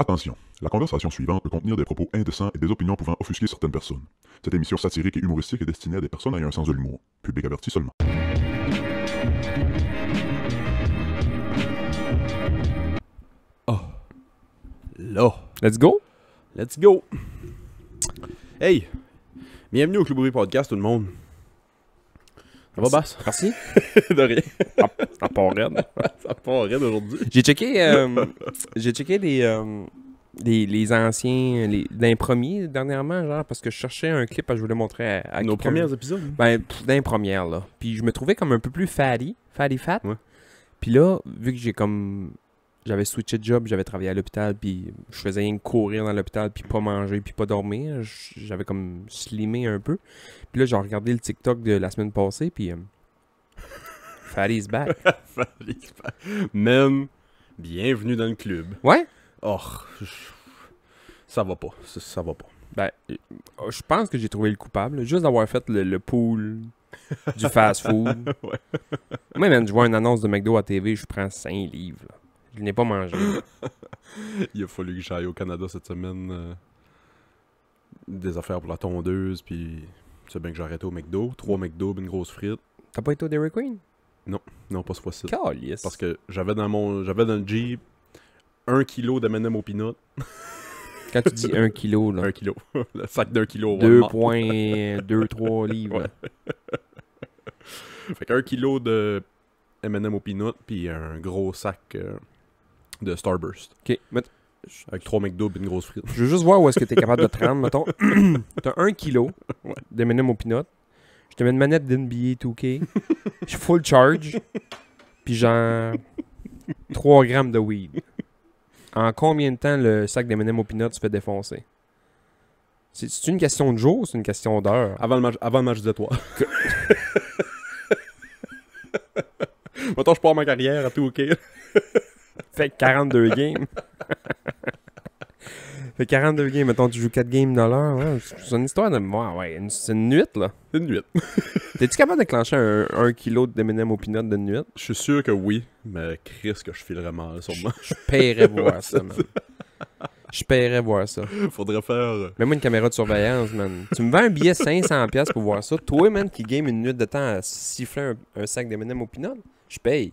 Attention, la conversation suivante peut contenir des propos indécents et des opinions pouvant offusquer certaines personnes. Cette émission satirique et humoristique est destinée à des personnes ayant un sens de l'humour. Public averti seulement. Oh. Là. Let's go! Let's go! Hey! Bienvenue au Club Ouvrier Podcast, tout le monde. Ça va, Bass? Merci. De rien. Ça part raide. Ça part rien aujourd'hui. J'ai checké les anciens, d'un premier dernièrement, genre, parce que je cherchais un clip que je voulais montrer à Nos quelqu'un. premiers épisodes. Ben, d'un première, là. Puis je me trouvais comme un peu plus fat. Ouais. Puis là, vu que j'avais switché de job, j'avais travaillé à l'hôpital, puis je faisais rien que courir dans l'hôpital, puis pas manger, puis pas dormir. J'avais comme slimé un peu. Puis là, j'ai regardé le TikTok de la semaine passée, puis Fatty's back. Man, bienvenue dans le club. Ouais? Oh, ça va pas. Ça va pas. Ben, je pense que j'ai trouvé le coupable. Juste d'avoir fait le pool du fast-food. Ouais. Moi, man, je vois une annonce de McDo à TV, je prends 5 livres. Là. Je n'ai pas mangé. Il a fallu que j'aille au Canada cette semaine. Des affaires pour la tondeuse, puis tu sais bien que j'ai arrêté au McDo. 3 McDo, une grosse frite. T'as pas été au Dairy Queen? Non, pas ce fois-ci. Calice. Parce que j'avais dans le Jeep 1 kilo de M&M au peanut. Quand tu dis 1 kilo, là. 1 kilo. Le sac d'1 kilo au Walmart. 2,23 livres. Ouais. Fait qu'1 kilo de M&M au peanut, puis un gros sac de Starburst. OK, mais Avec 3 McDo et une grosse frite. je veux juste voir où est-ce que t'es capable de te rendre, mettons. T'as 1 kilo Ouais. de M&M au peanut. Je te mets une manette d'NBA 2K. Je suis full charge. Puis genre 3 grammes de weed. En combien de temps le sac d'M&M au peanut se fait défoncer? C'est une question de jour ou c'est une question d'heure? Avant le match de toi. Mettons, je pars ma carrière à tout OK. Fait 42 games. Fait 42 games. Mettons, tu joues 4 games dans l'heure. Ouais, c'est une histoire de... Ouais, c'est une nuit, là. C'est une nuit. T'es-tu capable de déclencher un kilo de M&M au peanut d'une nuit? Je suis sûr que oui, mais Chris que je filerais mal, sûrement. Je paierais voir ça, man. Je paierais voir ça. Faudrait faire... Mets-moi une caméra de surveillance, man. Tu me vends un billet 500$ pour voir ça. Toi, man, qui game une nuit de temps à siffler un sac d'M&M au peanut, je paye.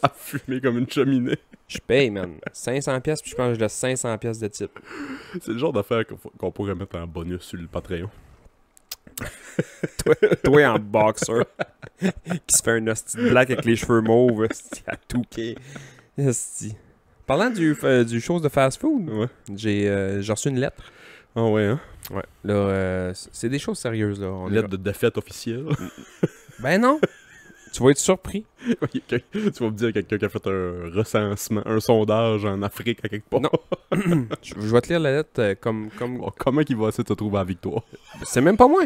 à fumer comme une cheminée. Je paye, man. 500$, puis je pense que je laisse 500$ de type. C'est le genre d'affaire qu'on pourrait mettre en bonus sur le Patreon. Toi en boxer, qui se fait un hostie de black avec les cheveux mauves, hostie, à tout quai. Hostie. Parlant du chose de fast-food, Ouais. j'ai reçu une lettre. Ah ouais, hein? Ouais. Là, c'est des choses sérieuses, là. Lettre de défaite officielle. Ben non! Tu vas être surpris. Tu vas me dire quelqu'un qui a fait un recensement, un sondage en Afrique à quelque part. Non. Je vais te lire la lettre comme... Bon, comment il va essayer de te trouver à la victoire? C'est même pas moi.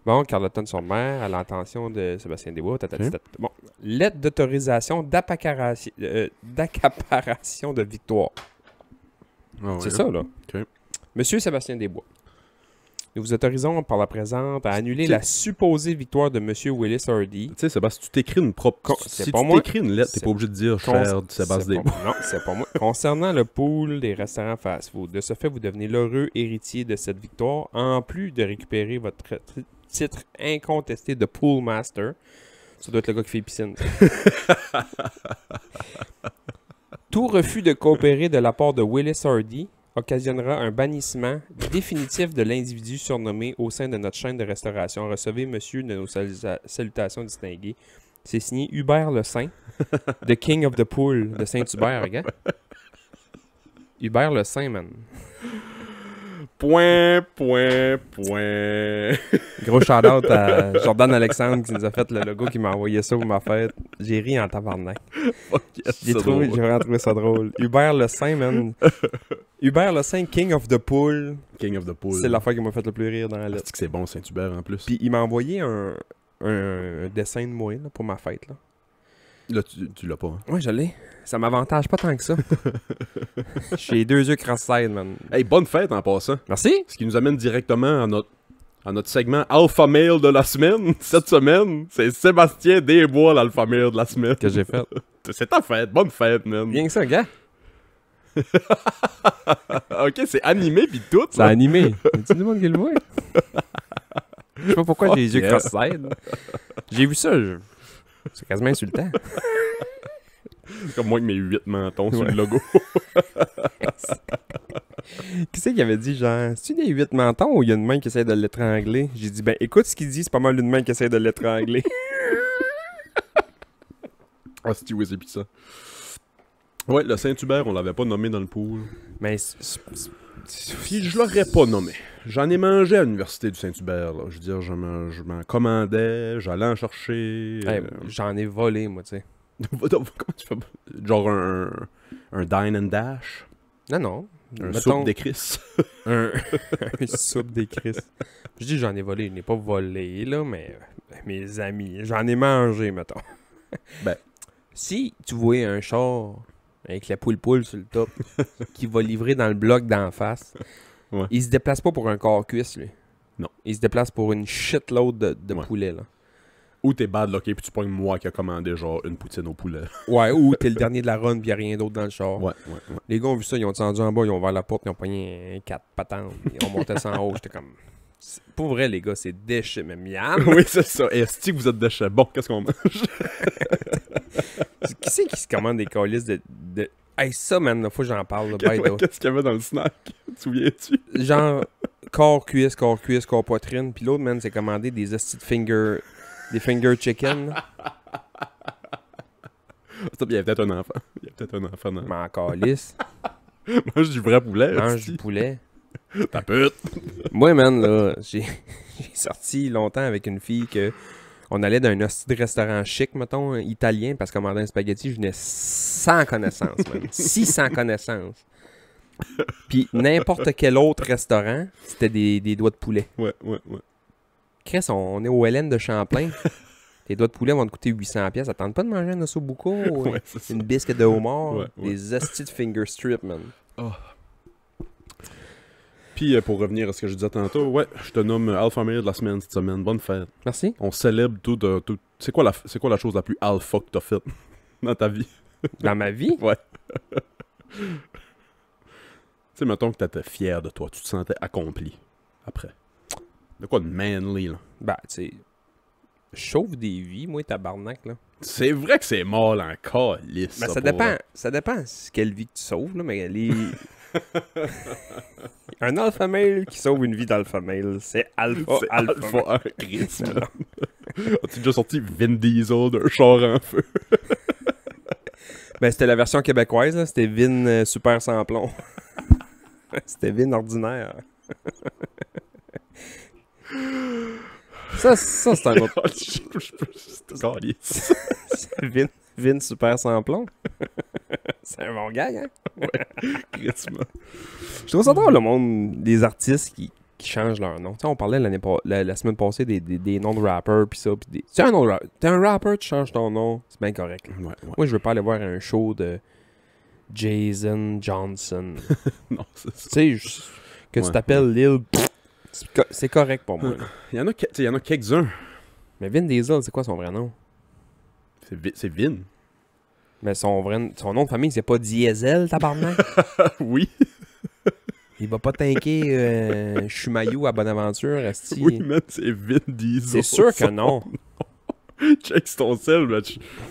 Bon, Carleton sur mer, à l'intention de Sébastien Desbois. Bon, lettre d'autorisation d'accaparation de victoire. Ah ouais, C'est hein? ça, là. OK. Monsieur Sébastien Desbois, nous vous autorisons par la présente à annuler Tu- la supposée victoire de Monsieur Willis Hardy. Tu sais, Sébastien, si tu t'écris une propre... C'est Si pas tu moi. t'écris une lettre, t'es C'est- pas obligé de dire cher du Sébastien Desbois. Non, c'est pas moi. Concernant le pool des restaurants fast-food, de ce fait, vous devenez l'heureux héritier de cette victoire, en plus de récupérer votre titre incontesté de pool master. Ça doit être le gars qui fait piscine. Tout refus de coopérer de la part de Willis Hardy occasionnera un bannissement définitif de l'individu surnommé au sein de notre chaîne de restauration. Recevez, monsieur, de nos salutations distinguées. C'est signé Hubert Le Saint, The King of the Pool de Saint-Hubert, regarde. Hubert Le Saint, man. Point. Gros shout-out à Jordan Alexandre qui nous a fait le logo, qui m'a envoyé ça pour ma fête. J'ai ri en tabarnak. Fuck yes, J'ai c'est drôle. vraiment trouvé ça drôle. Hubert Le Saint, man. Hubert Le Saint, King of the Pool. King of the Pool. C'est l'affaire qui m'a fait le plus rire dans la lettre. C'est que c'est bon, Saint-Hubert, en plus. Puis il m'a envoyé un dessin de moi là, pour ma fête. Là. Là, tu l'as pas, hein? Ouais, je l'ai. Ça m'avantage pas tant que ça. J'ai les 2 yeux cross-side, man. Hey, bonne fête en passant. Merci. Ce qui nous amène directement à notre segment Alpha Male de la semaine. Cette semaine, c'est Sébastien Desbois, l'Alpha Male de la semaine. Que j'ai fait. C'est ta fête, bonne fête, man. Bien que ça, gars. Ok, c'est animé pis tout, C'est ça. animé. Y a-tu du monde qui le voit? Je sais pas pourquoi j'ai les yeux yeah. cross-side. J'ai vu ça. C'est quasiment insultant. C'est comme moi avec mes 8 mentons sur Ouais. le logo. Qui c'est qui avait dit, genre, c'est-tu des 8 mentons ou il y a une main qui essaie de l'étrangler? J'ai dit, ben écoute ce qu'il dit, c'est pas mal une main qui essaie de l'étrangler. Ah, c'est oui, c'est pis ça. Ouais, le Saint-Hubert, on l'avait pas nommé dans le pool. Mais Puis je l'aurais pas nommé. J'en ai mangé à l'université du Saint-Hubert, là. Je veux dire, je m'en commandais, j'allais en chercher. hey, j'en ai volé, moi, tu sais. Comment tu fais? Genre un dine and dash? Non, non. Un Mettons, soupe des Chris? un soupe des Chris. Je dis j'en ai volé, je n'ai pas volé, là, mais mes amis, j'en ai mangé, mettons. Ben. Si tu vois un char avec la poule sur le top qui va livrer dans le bloc d'en face, Ouais. il se déplace pas pour un corps cuisse, lui. Non. Il se déplace pour une shitload de Ouais. poulet, là. Ou t'es bad locké puis tu pognes moi qui a commandé genre une poutine au poulet. Ouais, ou t'es le dernier de la run pis y'a rien d'autre dans le char. Ouais. Les gars ont vu ça, ils ont descendu en bas, ils ont ouvert la porte, ils ont pogné un 4 patentes, ils ont monté ça en haut, j'étais comme... Pour vrai, les gars, c'est déchet, mais miam! Oui, c'est ça. Est-ce que vous êtes déchets? Bon, qu'est-ce qu'on mange? Qui c'est qui se commande des calices de... Hey, ça, man, là, faut que j'en parle, là, by the way. Qu'est-ce qu'il y avait dans le snack? Te souviens-tu? Genre, corps cuisse, corps poitrine, puis l'autre, man, s'est commandé des hosties de finger... Des finger chicken, là. Il y avait peut-être un enfant. Il y a peut-être un enfant dans... Mais en calice, Mange du vrai poulet. mange esti. du poulet. Ta pute. Moi, man, là, j'ai sorti longtemps avec une fille que on allait d'un hostie de restaurant chic, mettons, italien, parce qu'on commandait un spaghetti, je venais sans connaissance, man. Si sans connaissance. Puis n'importe quel autre restaurant, c'était des doigts de poulet. Ouais. Chris, on est au Hélène de Champlain. Les doigts de poulet vont te coûter 800$. Ça tente pas de manger un ossobuco, Ouais, c'est ça. une bisque de homard, Ouais. des hosties de finger strip, man. Puis pour revenir à ce que je disais tantôt, ouais, je te nomme Alpha Male de la semaine cette semaine. Bonne fête. Merci. On célèbre tout. C'est quoi la chose la plus alpha que t'as faite dans ta vie? Dans ma vie, Ouais. Tu sais, mettons que t'étais fier de toi, tu te sentais accompli après. De quoi de manly, là? ben, tu sais, je sauve des vies, moi, tabarnak, là. C'est vrai que c'est mal encore, lisse. Ben, ça dépend quelle vie que tu sauves, là, mais les... Un alpha male qui sauve une vie d'alpha male, c'est alpha, C'est alpha. alpha, Chris, man. As-tu déjà sorti Vin Diesel d'un char en feu? Ben, c'était la version québécoise, là. C'était Vin super sans plomb. C'était Vin ordinaire. Ça c'est un autre... C'est Vin super sans plomb. C'est un bon gag, hein? Je trouve ça drôle, le monde des artistes qui changent leur nom. Tu sais, on parlait la semaine passée des noms de rappers, pis ça. Pis t'es un rapper, tu changes ton nom, c'est bien correct. Ouais. Moi, je veux pas aller voir un show de Jason Johnson. Non, c'est ça. Tu sais, que tu Ouais, t'appelles Lil... C'est correct pour moi. Là. Il y en a quelques-uns. Mais Vin Diesel, c'est quoi son vrai nom? C'est Vin. Mais son nom de famille, c'est pas Diesel, tabarnak? Oui. Il va pas tanker Chumayou à Bonaventure, esti. Oui, man, c'est Vin Diesel. C'est sûr que non. Check ton sel, mais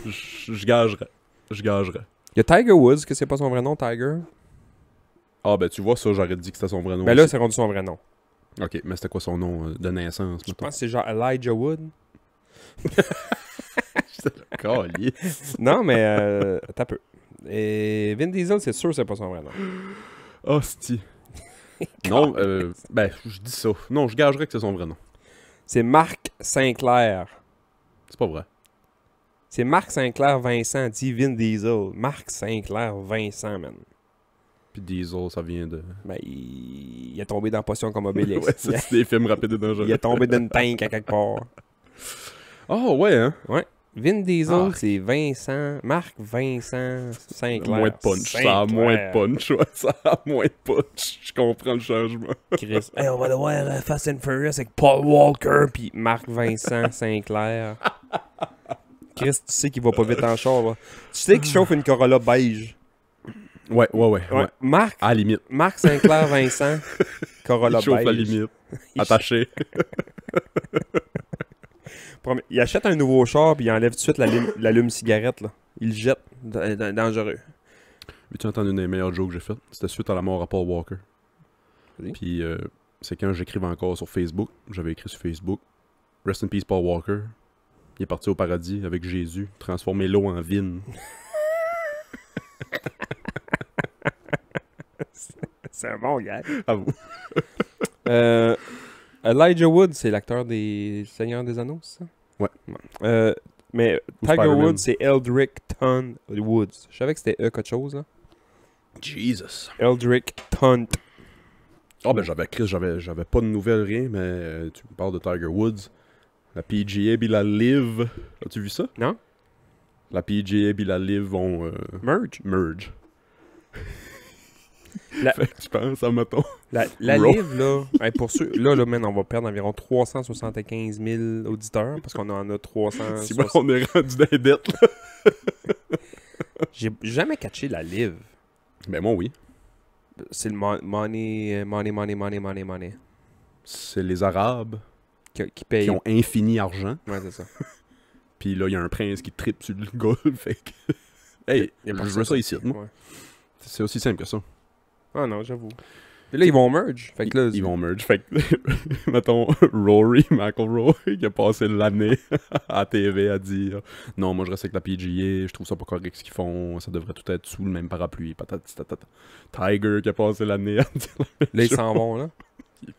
je gagerais. Je gagerais. Il y a Tiger Woods, que c'est pas son vrai nom, Tiger. Ah, ben tu vois, ça, j'aurais dit que c'était son vrai nom. Ben là, aussi. c'est rendu son vrai nom. Ok, mais c'était quoi son nom de naissance? Je pense que c'est genre Elijah Wood. Calice. Non, mais t'as peu. Et Vin Diesel, c'est sûr que c'est pas son vrai nom. Hostie. Non, ben, je dis ça. Non, je gagerais que c'est son vrai nom. C'est Marc Sinclair. C'est pas vrai. C'est Marc Sinclair Vincent, dit Vin Diesel. Marc Sinclair Vincent, man. Puis Diesel, ça vient de... Ben, il est tombé dans Potion comme Obélix. Ouais, ça, c'est des films rapides et dangereux. Il est tombé d'une tank à quelque part. Oh, ouais, hein? Ouais. Vin Diesel, Ah. c'est Vincent. Marc Vincent Sinclair. Moins de punch. Ça a moins de punch, ouais. Ça a moins de punch. Je comprends le changement. Chris. Hey, on va le voir Fast and Furious avec Paul Walker puis Marc Vincent Sinclair. Chris, tu sais qu'il va pas vite en char, là. Tu sais qu'il chauffe une Corolla beige. Ouais. Marc, À la limite. Marc Sinclair-Vincent, Corolla Il chauffe la beige. limite. Il Attaché. Il achète un nouveau char puis il enlève tout de suite l'allume cigarette. Là. Il le jette. Dangereux. Veux-tu entendre une des meilleures jokes que j'ai faites? C'était suite à la mort à Paul Walker. Oui. Puis c'est quand j'écrivais encore sur Facebook. J'avais écrit sur Facebook. Rest in peace Paul Walker. Il est parti au paradis avec Jésus. Transformer l'eau en vigne. C'est un bon gars. À vous. Elijah Wood, c'est l'acteur des Seigneurs des Anneaux, c'est ça? Ouais. Mais Ou Tiger Spider-Man. Woods, c'est Eldrick Tunt Woods. Je savais que c'était quelque chose, là. Jesus. Eldrick Tunt. Ah ben j'avais pas de nouvelles, rien, mais tu me parles de Tiger Woods. La PGA et la LIV. As-tu vu ça? Non? La PGA et la LIV vont merge. Fait que tu penses à mettons. La Raw. livre, là, hey, pour ceux, là, man, on va perdre environ 375 000 auditeurs parce qu'on en a 300. Si bon, on est rendu dans les dettes. Là. J'ai jamais catché la livre. Ben moi oui. C'est le money. C'est les Arabes Qui paye. qui ont infini argent. Ouais, c'est ça. Puis là, il y a un prince qui tripe sur le golf. Fait que... Hey, Y a pas je ça, veux ça ici. Moi. Ouais. C'est aussi simple que ça. Ah non, j'avoue. Et là, ils vont merge. Fait que là, Ils vont merge. Fait que, mettons, Rory McIlroy, qui a passé l'année à la TV à dire « Non, moi, je reste avec la PGA, je trouve ça pas correct ce qu'ils font, ça devrait tout être sous le même parapluie. » Patati patata. Tiger, qui a passé l'année à dire la même là, ils chose. s'en vont, là.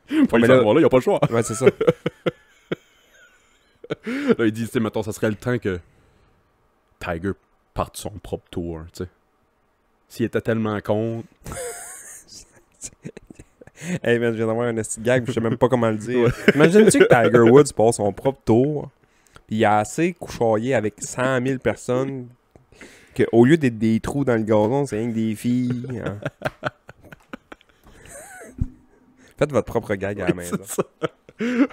Faut mais s'en là- va là, il a pas le choix. Ouais, c'est ça. Là, il dit, tu sais, mettons, ça serait le temps que Tiger parte son propre tour, tu sais. S'il était tellement con, Hey, man, je viens d'avoir un esti de gag, je sais même pas comment le dire. Imagine-tu que Tiger Woods passe son propre tour, puis il a assez couchoyé avec 100 000 personnes qu'au lieu d'être des trous dans le gazon, c'est rien que des filles. Hein. Faites votre propre gag à la maison. c'est ça.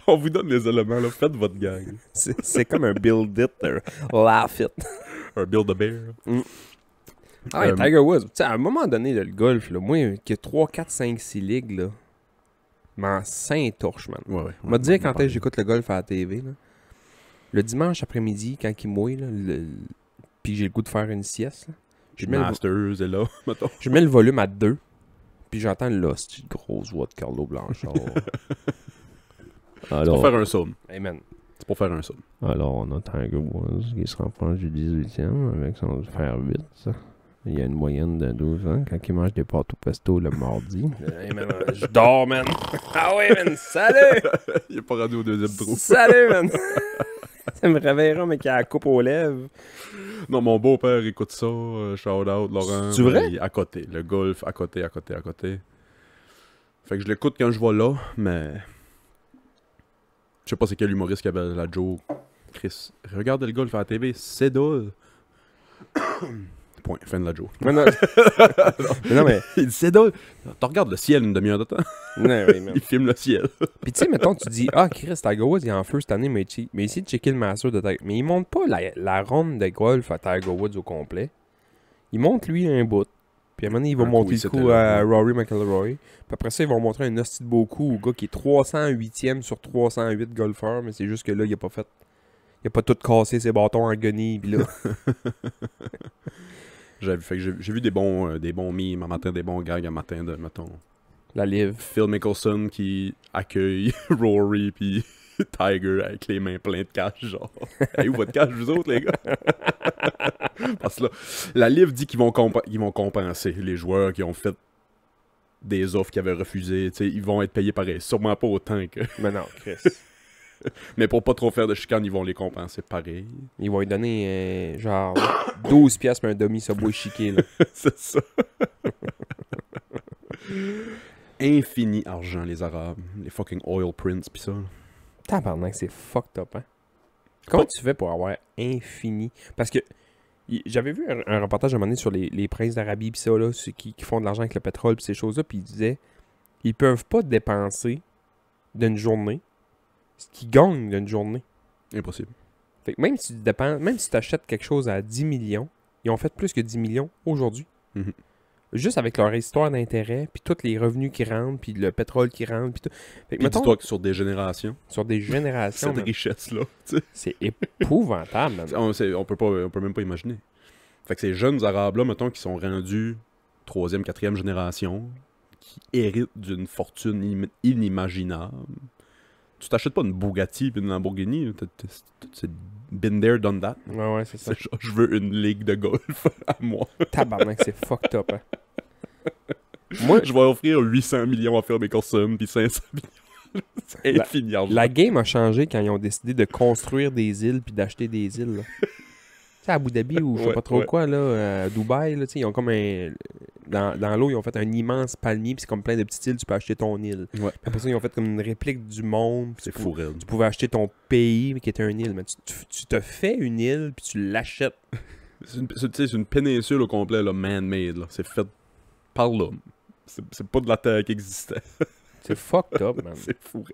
On vous donne les éléments, là. Faites votre gang. C'est comme un build it, laugh it. Un Build a Bear. Ah, Tiger Woods, tu sais, à un moment donné, là, le golf, là, moi, qui a 3, 4, 5, 6 ligues, là, m'en saint-torche, man. Ouais. M'a dit quand est-ce que j'écoute le golf à la TV, là. Le dimanche après-midi, quand il mouille, là, puis j'ai le goût de faire une sieste, là, je mets, Masters est là, mettons. je mets le volume à 2, puis j'entends l'hostie de grosse voix de Carlo Blanchard. C'est pour faire un somme. Hey, man. C'est pour faire un somme. Alors, on a Tiger Woods qui se rapproche du 18e avec son fer 8. Il y a une moyenne de 12 ans quand il mange des pâtes au pesto le mardi. Hey, man, je dors, man. Ah ouais, man. Salut! Il est pas rendu au deuxième trou. Salut, man. Ça me réveillera, mais qu'il a la coupe aux lèvres. Non, mon beau-père écoute ça. Shout out, Laurent. C'est vrai? Il est à côté. Le golf, à côté. Fait que je l'écoute quand je vais là, mais... Je sais pas c'est quel humoriste qui avait la joke. Chris, regarde le golf à la TV, c'est drôle. Point, fin de la joke. Mais non, mais... Il dit, c'est drôle. Tu regardes le ciel une demi-heure de temps. Non, oui, man. Il filme le ciel. Puis tu sais, mettons, tu dis, ah, Chris, Tiger Woods, il est en feu cette année, mais essaye de checker le master de Tiger. Mais il monte pas la ronde de golf à Tiger Woods au complet. Il monte, lui, un bout. Puis à un moment donné, il va Un monter coup, le il coup s'était là, à Rory McIlroy. Puis après ça, ils vont montrer un hostie de beau coup au gars qui est 308e sur 308 golfeurs. Mais c'est juste que là, il a pas fait... Il a pas tout cassé ses bâtons en guenille. Puis là... J'ai vu des bons memes un matin, des bons gags un matin de, mettons, La live. Phil Mickelson qui accueille Rory puis Tiger avec les mains pleines de cash, genre. Hey, où votre cash, vous autres, les gars? Parce que là, la livre dit qu'ils vont compenser les joueurs qui ont fait des offres qu'ils avaient refusées. Tu sais, ils vont être payés pareil. Sûrement pas autant que... Mais non, Chris. Mais pour pas trop faire de chicane, ils vont les compenser pareil. Ils vont lui donner genre 12 piastres pour un demi-subway chiqué, là. C'est ça. Infini argent, les Arabes. Les fucking oil prints pis ça. Tabarnak, c'est fucked up, hein? Comment tu fais pour avoir infini? Parce que j'avais vu un reportage à un moment donné sur les princes d'Arabie pis ça, là, ceux qui font de l'argent avec le pétrole pis ces choses-là, pis ils disaient ils peuvent pas dépenser d'une journée ce qu'ils gagnent d'une journée. Impossible. Fait que même si tu dépenses, même si tu achètes quelque chose à 10 millions, ils ont fait plus que 10 millions aujourd'hui. Mhm. Juste avec leur histoire d'intérêt, puis tous les revenus qui rentrent, puis le pétrole qui rentre, puis tout. Fait que, Puis mettons, dis-toi que sur des générations, sur des générations, cette man, richesse-là, tu sais, c'est épouvantable, man. on peut même pas imaginer. Fait que ces jeunes Arabes-là, mettons, qui sont rendus 3e, 4e génération, qui héritent d'une fortune inimaginable. Tu t'achètes pas une Bugatti puis une Lamborghini, c'est been there, done that. Ouais, c'est ça. C'est genre, je veux une ligue de golf à moi. Tabarnak, c'est fucked up, hein. Moi, Je vais offrir 800 millions à faire mes costumes, puis 500 millions. C'est infini. la game a changé quand ils ont décidé de construire des îles puis d'acheter des îles, là. Tu sais, à Abu Dhabi ou je sais Ouais, pas trop ouais. quoi, là, à Dubaï, là, tu sais, ils ont comme un... Dans l'eau, ils ont fait un immense palmier, puis c'est comme plein de petites îles, tu peux acheter ton île. Ouais. Puis après ça, ils ont fait comme une réplique du monde. puis C'est tu fou, raide. Tu pouvais acheter ton pays qui était une île. Mais tu te fais une île, puis tu l'achètes. C'est une péninsule au complet, là, man-made. Là. C'est fait par l'homme. C'est pas de la terre qui existait. C'est fucked up, man. C'est fou.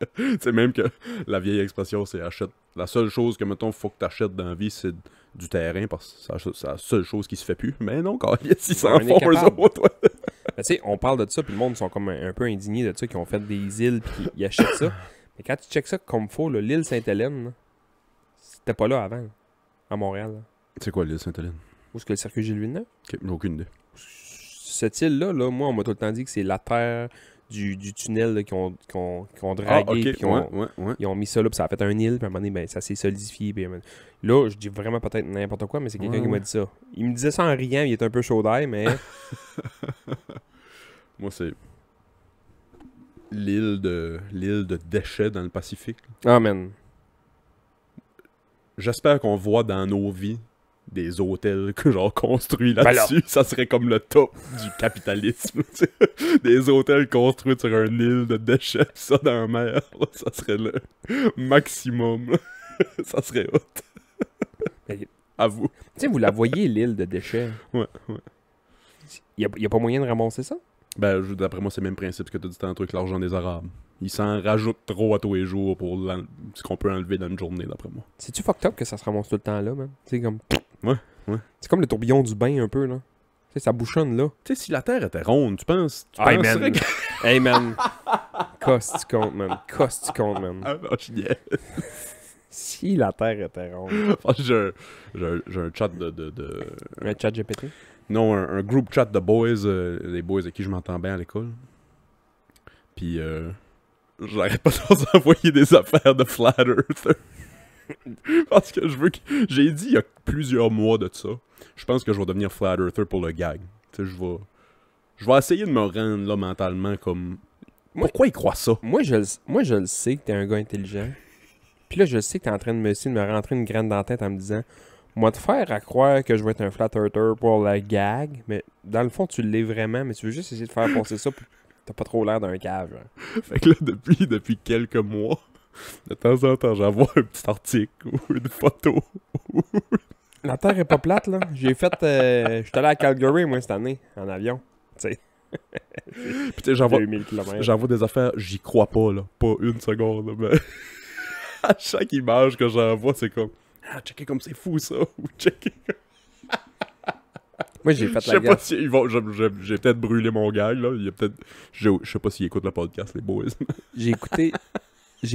C'est même que la vieille expression, c'est achète. La seule chose que, mettons, faut que t'achètes dans la vie, c'est du terrain, parce que c'est la seule chose qui se fait plus. Mais non, quand ils s'en On est font, eux capable. autres, ouais. Ben, tu sais, on parle de ça, puis le monde sont comme un peu indignés de ça, qui ont fait des îles, puis ils achètent ça. Mais quand tu checkes ça comme faut, là, l'île Sainte-Hélène, là, c'était pas là avant, à Montréal. Là. C'est quoi l'île Sainte-Hélène? Où est-ce que le circuit Gilles Villeneuve? Ok, j'ai aucune idée. Cette île-là, là, moi, on m'a tout le temps dit que c'est la terre du tunnel là, qu'ils ont dragué, puis qu'ils ont, ouais. ils ont mis ça là, puis ça a fait un île, puis à un moment donné, ben, ça s'est solidifié. Puis, là, je dis vraiment peut-être n'importe quoi, mais c'est quelqu'un qui m'a dit ça. Il me disait ça en riant, il était un peu chaud d'ail, mais... Moi, c'est l'île de déchets dans le Pacifique. Ah, man. J'espère qu'on voit dans nos vies des hôtels que genre construits Ben là. là-dessus. Ça serait comme le top du capitalisme. Tu sais. Des hôtels construits sur une île de déchets, pis ça dans la mer. Là, ça serait le maximum. Là. Ça serait hot. Ben, À vous. tu sais, vous la voyez, l'île de déchets. Ouais. Il n'y a pas moyen de ramasser ça? Ben, d'après moi, c'est le même principe que tu as dit tantôt avec l'argent des Arabes. Ils s'en rajoutent trop à tous les jours pour ce qu'on peut enlever dans une journée, d'après moi. C'est-tu fucked up que ça se ramasse tout le temps là, man? Tu sais, comme... Ouais. C'est comme le tourbillon du bain, un peu, là. Tu sais, ça bouchonne, là. Tu sais, si la Terre était ronde, tu penses... Hey, penserais man. que- Hey, man. Coste, tu comptes, man. Coste, tu comptes, man. Ah, non, je niaise. Si la Terre était ronde. Parce que j'ai un chat de... Un chat GPT? Non, un group chat de boys, les boys avec qui je m'entends bien à l'école. Puis, j'arrête pas de leur envoyer des affaires de Flat Earth. Parce que j'ai dit il y a plusieurs mois de ça, je pense que je vais devenir Flat Earther pour le gag. Tu sais, je vais essayer de me rendre là mentalement comme... Pourquoi ils croient ça? Moi, je le sais que t'es un gars intelligent. Puis là, je sais que t'es en train de me rentrer une graine dans la tête en me disant... Moi, te faire à croire que je vais être un flat earther pour la gag, mais dans le fond, tu l'es vraiment, mais tu veux juste essayer de faire passer ça, puis t'as pas trop l'air d'un cave. Genre. Fait que là, depuis quelques mois, de temps en temps, j'envoie un petit article ou une photo. La Terre est pas plate, là. J'ai fait... je suis allé à Calgary, moi, cette année, en avion. Tu sais, Puis tu sais, j'envoie 2000 km. j'envoie des affaires, j'y crois pas, là. Pas une seconde, là, mais... à chaque image que j'envoie, c'est comme... Ah, checker comme c'est fou, ça. Ou checker... Moi, j'ai Je fait sais la pas gaffe. si ils vont... J'ai peut-être brûlé mon gag, là. Il y a peut-être... Je sais pas s'ils écoutent le podcast, les boys. J'ai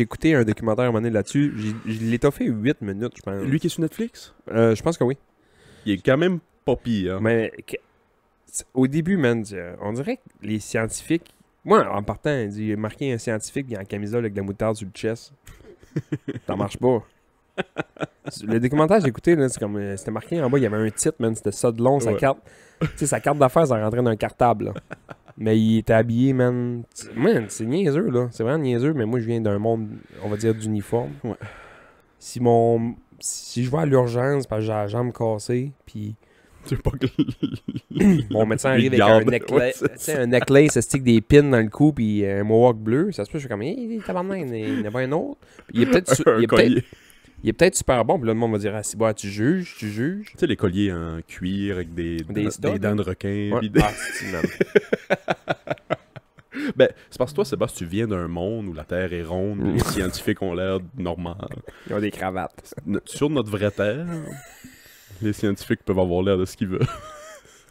écouté un documentaire à un moment donné là-dessus. Je l'ai toffé 8 minutes, je pense. Lui qui est sur Netflix, Je pense que oui. il est quand même pas pire, hein. Mais au début, man, on dirait que les scientifiques... Moi, en partant, il dit marquer un scientifique en camisole avec de la moutarde sur le chest. Ça marche pas. Le documentaire que j'ai écouté, là, c'est comme, c'était marqué en bas, il y avait un titre, man, c'était ça de long, sa Ouais. carte. Tu sais, sa carte d'affaires, ça rentrait dans un cartable, là. Mais il était habillé, man. Man, c'est niaiseux, là. C'est vraiment niaiseux, mais moi, je viens d'un monde, on va dire, d'uniforme. Ouais. Si je vais à l'urgence parce que j'ai la jambe cassée, puis Tu sais pas que... mon médecin arrive avec garde. un necklace, Ouais, c'est tu sais, un necklace, ça stick des pins dans le cou, puis un mohawk bleu, ça se peut, je suis comme, hey, tabarnak, il y en a pas un autre. Puis il est peut-être un collier. il est peut-être super bon, puis là, le monde va dire, ah, si, bah, tu juges. Tu sais, les colliers en cuir avec des studs, dents de requin. Ouais. puis des- Ah, c'est man. Ben, c'est parce que toi, Sébastien, tu viens d'un monde où la Terre est ronde, les scientifiques ont l'air normal. Ils ont des cravates. Sur notre vraie Terre, les scientifiques peuvent avoir l'air de ce qu'ils veulent.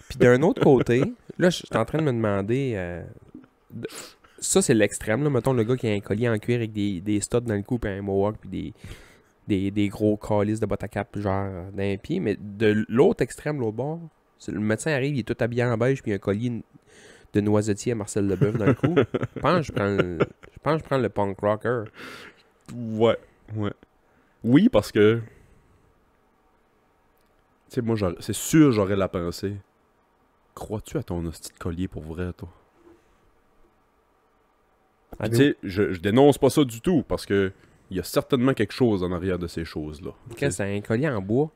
Puis Puis d'un autre côté, là, je suis en train de me demander... ça, c'est l'extrême, là. Mettons le gars qui a un collier en cuir avec des studs dans le cou, puis un mohawk, puis des gros calices de bottes à cap, genre, d'un pied. Mais de l'autre extrême, l'autre bord, le médecin arrive, il est tout habillé en beige, puis il a un collier de noisetier à Marcel Leboeuf dans le cou. Je pense que je prends le punk rocker. Ouais. Oui, parce que... Tu sais, moi, c'est sûr j'aurais la pensée. Crois-tu à ton hostie de collier pour vrai, toi? Puis, tu sais, je dénonce pas ça du tout, parce que il y a certainement quelque chose en arrière de ces choses-là. Qu'est-ce que c'est, un collier en bois?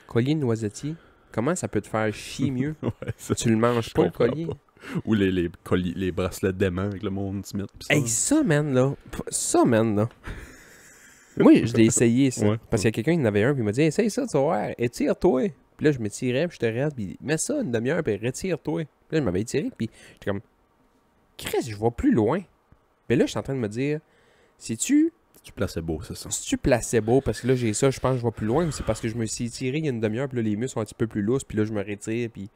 Collier de noisetier? Comment ça peut te faire chier mieux? Ouais, Tu le manges pas, le collier? Pas. Ou les bracelets d'aimant avec le monde Smith. Hey, ça, man, là. Moi, je l'ai essayé, ça. Ouais, parce qu'il y a quelqu'un qui en avait un, puis il m'a dit, essaye ça, tu vas voir, étire-toi. Puis là, je m'étirais, puis je te reste, puis mets ça une demi-heure, puis retire-toi. Puis là, je m'avais étiré, puis j'étais comme, Chris, je vois plus loin. Mais là, je suis en train de me dire, c'est-tu placebo, c'est ça. Si-tu placebo, parce que là, j'ai ça, je pense que je vais plus loin, ou c'est parce que je me suis étiré il y a une demi-heure, puis là, les muscles sont un petit peu plus lousses, puis là, je me retire, puis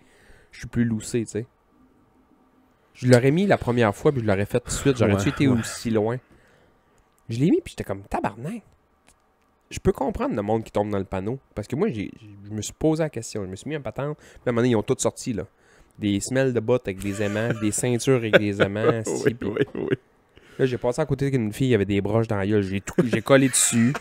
je suis plus loussé, tu sais. Je l'aurais mis la première fois, puis je l'aurais fait tout de suite. J'aurais-tu été aussi loin? Je l'ai mis, puis j'étais comme tabarnak. Je peux comprendre le monde qui tombe dans le panneau. Parce que moi, je me suis posé la question. Je me suis mis en patente. Puis à un moment donné, ils ont toutes sorti, là. Des semelles de bottes avec des aimants, des ceintures avec des aimants. Oui. Là, j'ai passé à côté d'une fille, il y avait des broches dans la gueule. J'ai collé dessus.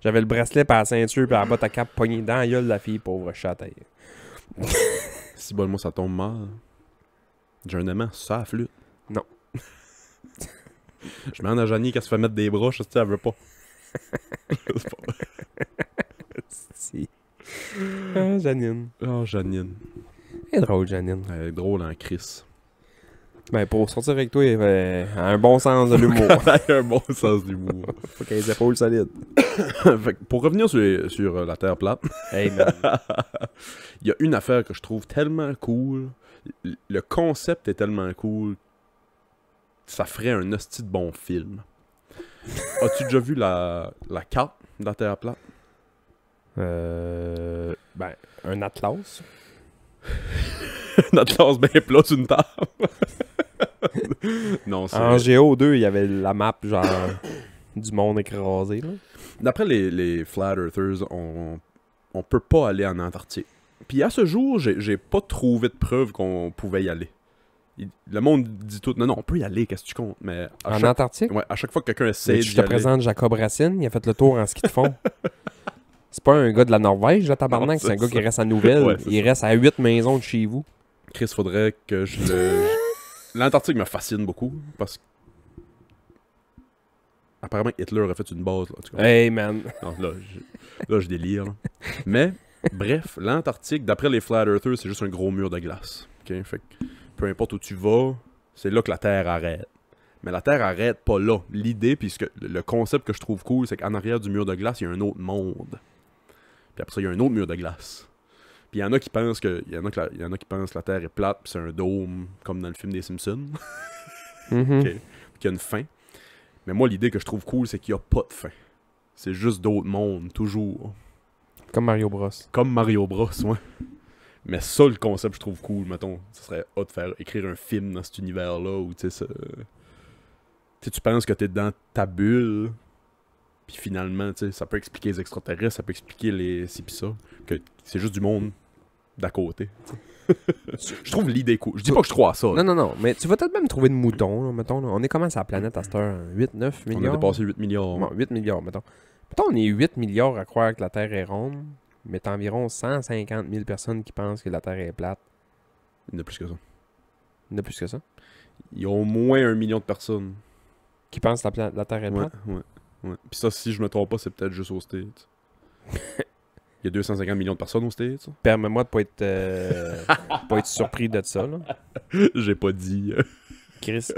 J'avais le bracelet par la ceinture, puis la botte à cap pognée dans la gueule de la fille, pauvre chatte. Si bon, moi, ça tombe mal. J'ai un aimant, ça, la flûte. Non. Je demande à Janie qu'elle se fait mettre des broches, elle veut pas. C'est pas vrai. Si. Ah, Janine. Oh, Janine. Elle est drôle, Janine. Elle est drôle en Chris. Ben, pour sortir avec toi, elle a un bon sens de l'humour. Elle a un bon sens d'humour. Faut qu'elle ait les épaules solides. Fait que pour revenir sur la Terre plate, Hey, man. il y a une affaire que je trouve tellement cool. Le concept est tellement cool. Ça ferait un hostie de bon film. As-tu déjà vu la carte de la Terre plate? Ben, un atlas. Un atlas bien plat sur une table. Non, c'est... En GO2, il y avait la map, genre, du monde écrasé, là. D'après les Flat Earthers, on peut pas aller en Antarctique. Puis à ce jour, j'ai pas trouvé de preuve qu'on pouvait y aller. Le monde dit tout, non, on peut y aller, qu'est-ce que tu comptes? Mais En Antarctique? Ouais, à chaque fois que quelqu'un essaie Je te présente Jacob Racine, il a fait le tour en ski de fond. C'est pas un gars de la Norvège, là, tabarnak, c'est un gars qui reste à Nouvelle. Ouais, il reste à 8 maisons de chez vous. Chris, faudrait que je le... L'Antarctique me fascine beaucoup, parce que... Apparemment, Hitler a fait une base, là, tu comprends? Hey, man. Non, là, je délire, là. Mais, bref, l'Antarctique, d'après les Flat Earthers, c'est juste un gros mur de glace. Okay? Fait que, peu importe où tu vas, c'est là que la Terre arrête. Mais la Terre arrête pas là. L'idée, puisque le concept que je trouve cool, c'est qu'en arrière du mur de glace, il y a un autre monde. Puis après ça, il y a un autre mur de glace. Puis il y en a qui pensent que la Terre est plate, puis c'est un dôme, comme dans le film des Simpsons. Mm-hmm. Okay. Qu'il y a une fin. Mais moi, l'idée que je trouve cool, c'est qu'il n'y a pas de fin. C'est juste d'autres mondes, toujours. Comme Mario Bros. Comme Mario Bros, ouais. Mais ça, le concept, je trouve cool, mettons. Ça serait hot de faire écrire un film dans cet univers-là, où, tu sais, tu penses que t'es dans ta bulle, puis finalement, tu sais, ça peut expliquer les extraterrestres, ça peut expliquer les ci pis ça, que c'est juste du monde d'à côté. Je trouve l'idée cool. Je dis pas que je crois à ça. Non, mais tu vas peut-être même trouver de moutons, là, mettons. Là. On est comment sur la planète à cette heure? 8, 9 milliards? On a dépassé 8 milliards. Bon, 8 milliards, mettons. Mettons, on est 8 milliards à croire que la Terre est ronde, mais t'as environ 150 000 personnes qui pensent que la Terre est plate. Il y en a plus que ça. Il y en a plus que ça. Il y a au moins 1 million de personnes. Qui pensent que la Terre est plate? Ouais. Puis ça, si je me trompe pas, c'est peut-être juste aux States. Il y a 250 millions de personnes aux States. Permets-moi de pas être surpris de ça, là. J'ai pas dit. Chris.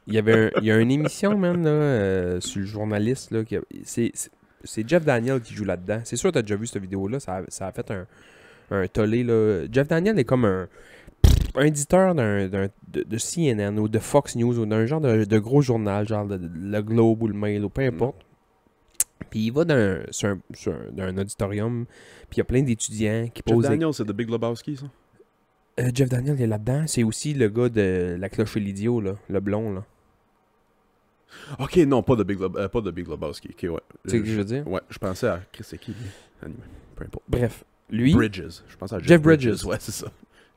Il y a une émission, man, là, sur le journaliste, là. C'est Jeff Daniel qui joue là-dedans. C'est sûr que t'as déjà vu cette vidéo-là. Ça a fait un tollé, là. Jeff Daniel est comme un éditeur de CNN ou de Fox News ou d'un genre de gros journal, genre le Globe ou le Mail ou peu importe. Puis il va dans un auditorium, puis il y a plein d'étudiants qui Jeff posent... Daniels, c'est The Big Lebowski, ça? Jeff Daniels est là-dedans. C'est aussi le gars de La Cloche et l'Idiot, là, le blond, là. Ok, non, pas The Big Lebowski. Ok, ouais. Tu sais ce que je veux dire? Ouais, je pensais à Chris, c'est qui, lui? Anyway, peu importe. Bref, lui... Bridges. Je pensais à Jeff Bridges. Ouais, c'est ça.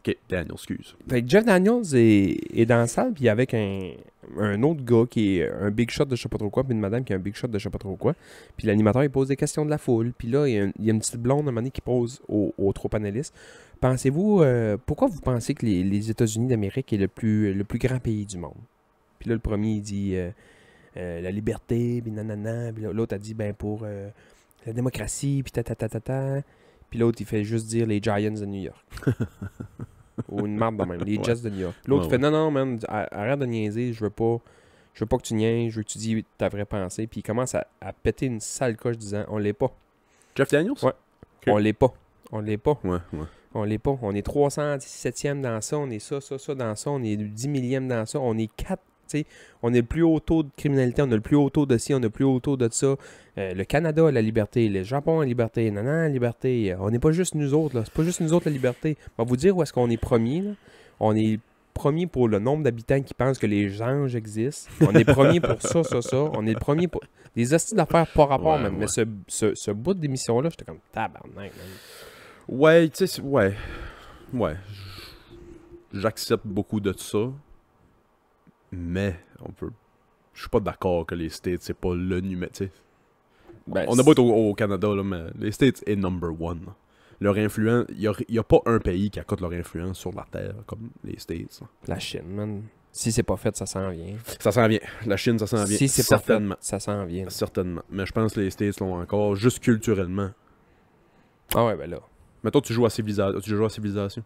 Ok, Daniel, excuse. Fait que Jeff Daniels est dans la salle, puis avec un autre gars qui est un big shot de je sais pas trop quoi, puis une madame qui a un big shot de je sais pas trop quoi. Puis l'animateur, il pose des questions de la foule. Puis là, il y a une petite blonde à un moment donné qui pose aux trois panélistes. Pensez-vous, pourquoi vous pensez que les États-Unis d'Amérique est le plus grand pays du monde? Puis là, le premier, il dit la liberté, puis nanana. Puis l'autre a dit, ben pour la démocratie, puis ta. Puis l'autre, il fait juste dire les Giants de New York. Ou une marde de même, les Jets de New York. L'autre fait non, man, arrête de niaiser, je veux pas que tu niaises, je veux que tu dises ta vraie pensée. Puis il commence à péter une sale coche disant on l'est pas. Jeff Daniels? Ouais. Okay. On l'est pas. Ouais. On l'est pas. On est 317e dans ça, on est ça dans ça, on est 10 millième dans ça, on est 4. On a le plus haut taux de criminalité, on a le plus haut taux de ci, on a le plus haut taux de ça. Le Canada a la liberté, le Japon a la liberté, la liberté. On n'est pas juste nous autres, là. C'est pas juste nous autres la liberté. On va vous dire où est-ce qu'on est premier, là. On est premier pour le nombre d'habitants qui pensent que les anges existent. On est premier pour ça. On est le premier pour... Des hosties d'affaires pas rapport, même. Mais ce bout d'émission-là, j'étais comme tabarnak, man. Ouais, tu sais, ouais. J'accepte beaucoup de ça. Mais, je suis pas d'accord que les States, c'est pas le numéro, tu sais. Ben, on a beau être au Canada, là, mais les States est number one. Là. Leur influence, il y a pas un pays qui accote leur influence sur la Terre comme les States. Là. La Chine, man. Si c'est pas fait, ça s'en vient. Ça s'en vient. La Chine, ça s'en vient. Si c'est certainement. Pas fait, ça s'en vient. Certainement. Mais je pense que les States l'ont encore, juste culturellement. Ah ouais, ben là. Mettons, tu joues à Civilisation.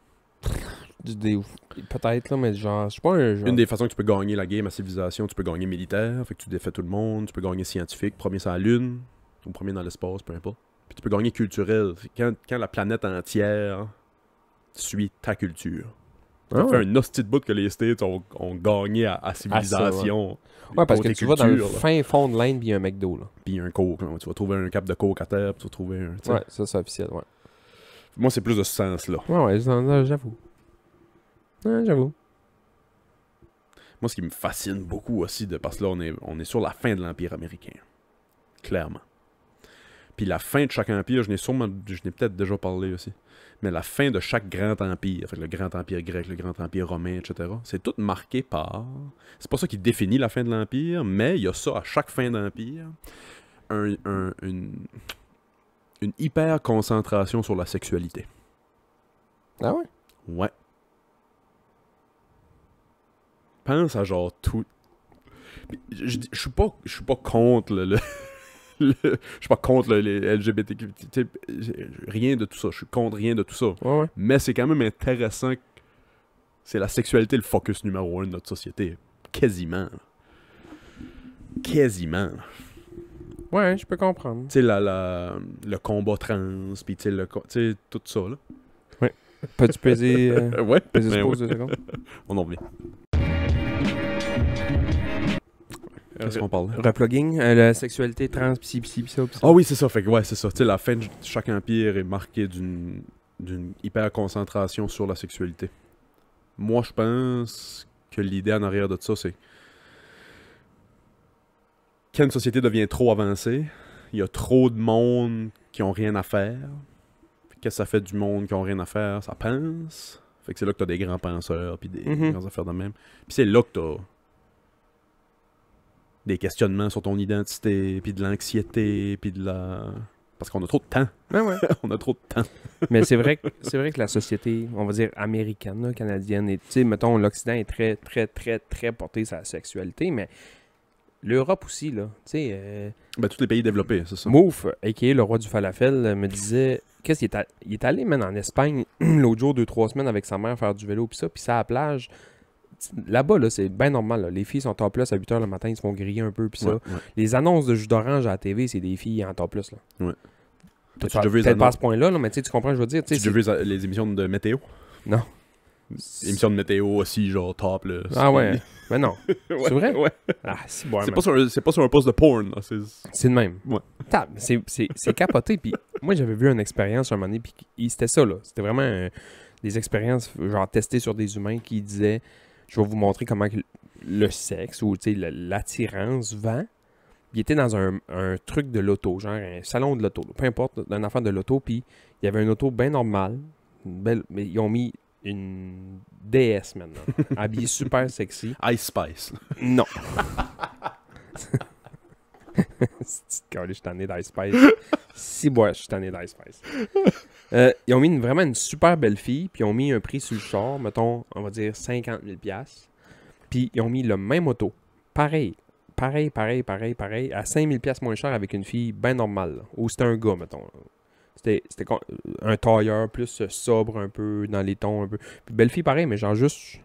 Peut-être, là, mais genre, je suis pas un genre... Une des façons que tu peux gagner la game à Civilisation, tu peux gagner militaire, fait que tu défais tout le monde, tu peux gagner scientifique, premier sur la Lune, ou premier dans l'espace, peu importe. Puis tu peux gagner culturel, quand la planète entière suit ta culture. Ça fait un hostie de bout que les States ont gagné à Civilisation. Ouais, parce que tu vas dans le fin fond de l'Inde, puis il y a un McDo, là. Puis il y a un coke, là. Tu vas trouver un cap de coke à terre, puis tu vas trouver un... Ouais, ça c'est officiel, ouais. Moi, c'est plus de ce sens-là. Ouais, j'avoue. Ouais, j'avoue. Moi, ce qui me fascine beaucoup aussi, parce que là, on est sur la fin de l'Empire américain. Clairement. Puis la fin de chaque empire, je n'ai peut-être déjà parlé aussi, mais la fin de chaque grand empire, fait le grand empire grec, le grand empire romain, etc., c'est tout marqué par... C'est pas ça qui définit la fin de l'empire, mais il y a ça à chaque fin d'empire, une hyper concentration sur la sexualité. Ah ouais? Ouais. Pense à genre tout... Je suis pas contre je suis pas contre les LGBTQ, rien de tout ça, je suis contre rien de tout ça. Ouais. Mais c'est quand même intéressant que c'est la sexualité le focus numéro 1 de notre société. Quasiment. Ouais, je peux comprendre. Tu sais, le combat trans, pis tu sais, tout ça, là. Ouais. Peux-tu peser... ouais. Peser pause 2 secondes? On en revient. Qu'est-ce qu'on parle? Replugging, la sexualité trans, pis ça. Ah oui, c'est ça. Fait que ouais, c'est ça. Tu sais, la fin de chaque empire est marquée d'une hyper concentration sur la sexualité. Moi, je pense que l'idée en arrière de ça, c'est quand une société devient trop avancée, il y a trop de monde qui ont rien à faire. Qu'est-ce que ça fait du monde qui ont rien à faire? Ça pense. Fait que c'est là que t'as des grands penseurs, puis des grandes affaires de même. Puis c'est là que t'as des questionnements sur ton identité, puis de l'anxiété, puis de la... Parce qu'on a trop de temps. Ah ouais. On a trop de temps. Mais c'est vrai que la société, on va dire américaine, là, canadienne, et tu sais, mettons, l'Occident est très, très, très, très porté sur la sexualité, mais l'Europe aussi, là, tu sais... Ben, tous les pays développés, c'est ça. Mouf, a.k.a. le roi du falafel, me disait... Qu'est-ce qu'il est il est allé, man, en Espagne, l'autre jour, 2-3 semaines, avec sa mère, faire du vélo, puis ça à la plage... Là-bas, là, c'est bien normal. Là. Les filles sont en plus à 8h le matin, ils se font griller un peu. Pis ça. Ouais. Les annonces de jus d'orange à la TV, c'est des filles en top plus. Là. Ouais. Peut-être pas à ce point-là, mais tu comprends ce que je veux dire. Tu as vu les émissions de météo? Non. Émission de météo aussi, genre top, là. Ah ouais. Mais non. Ouais, C'est vrai? Ouais. Ah, si, bon, C'est pas sur un poste de porn, là. c'est le même. Ouais. C'est capoté. Puis moi, j'avais vu une expérience un moment donné, puis c'était ça, là. C'était vraiment des expériences, genre, testées sur des humains qui disaient, je vais vous montrer comment que le sexe ou, tu sais, l'attirance vend. Il était dans un truc de l'auto, genre un salon de l'auto, peu importe, un enfant de l'auto, puis il y avait une auto bien normale, mais ils ont mis une DS maintenant, habillée super sexy. Ice Spice. Non. C'est je suis tanné d'Ice Spice. Si, je suis tanné d'Ice Spice. Ils ont mis vraiment une super belle fille, puis ils ont mis un prix sur le char, mettons, on va dire 50 000 $. Puis ils ont mis le même auto, pareil, à 5 000 $ moins cher avec une fille bien normale, là. Ou c'était un gars, mettons. C'était un tailleur plus sobre un peu, dans les tons un peu. Puis belle fille pareil, mais genre juste...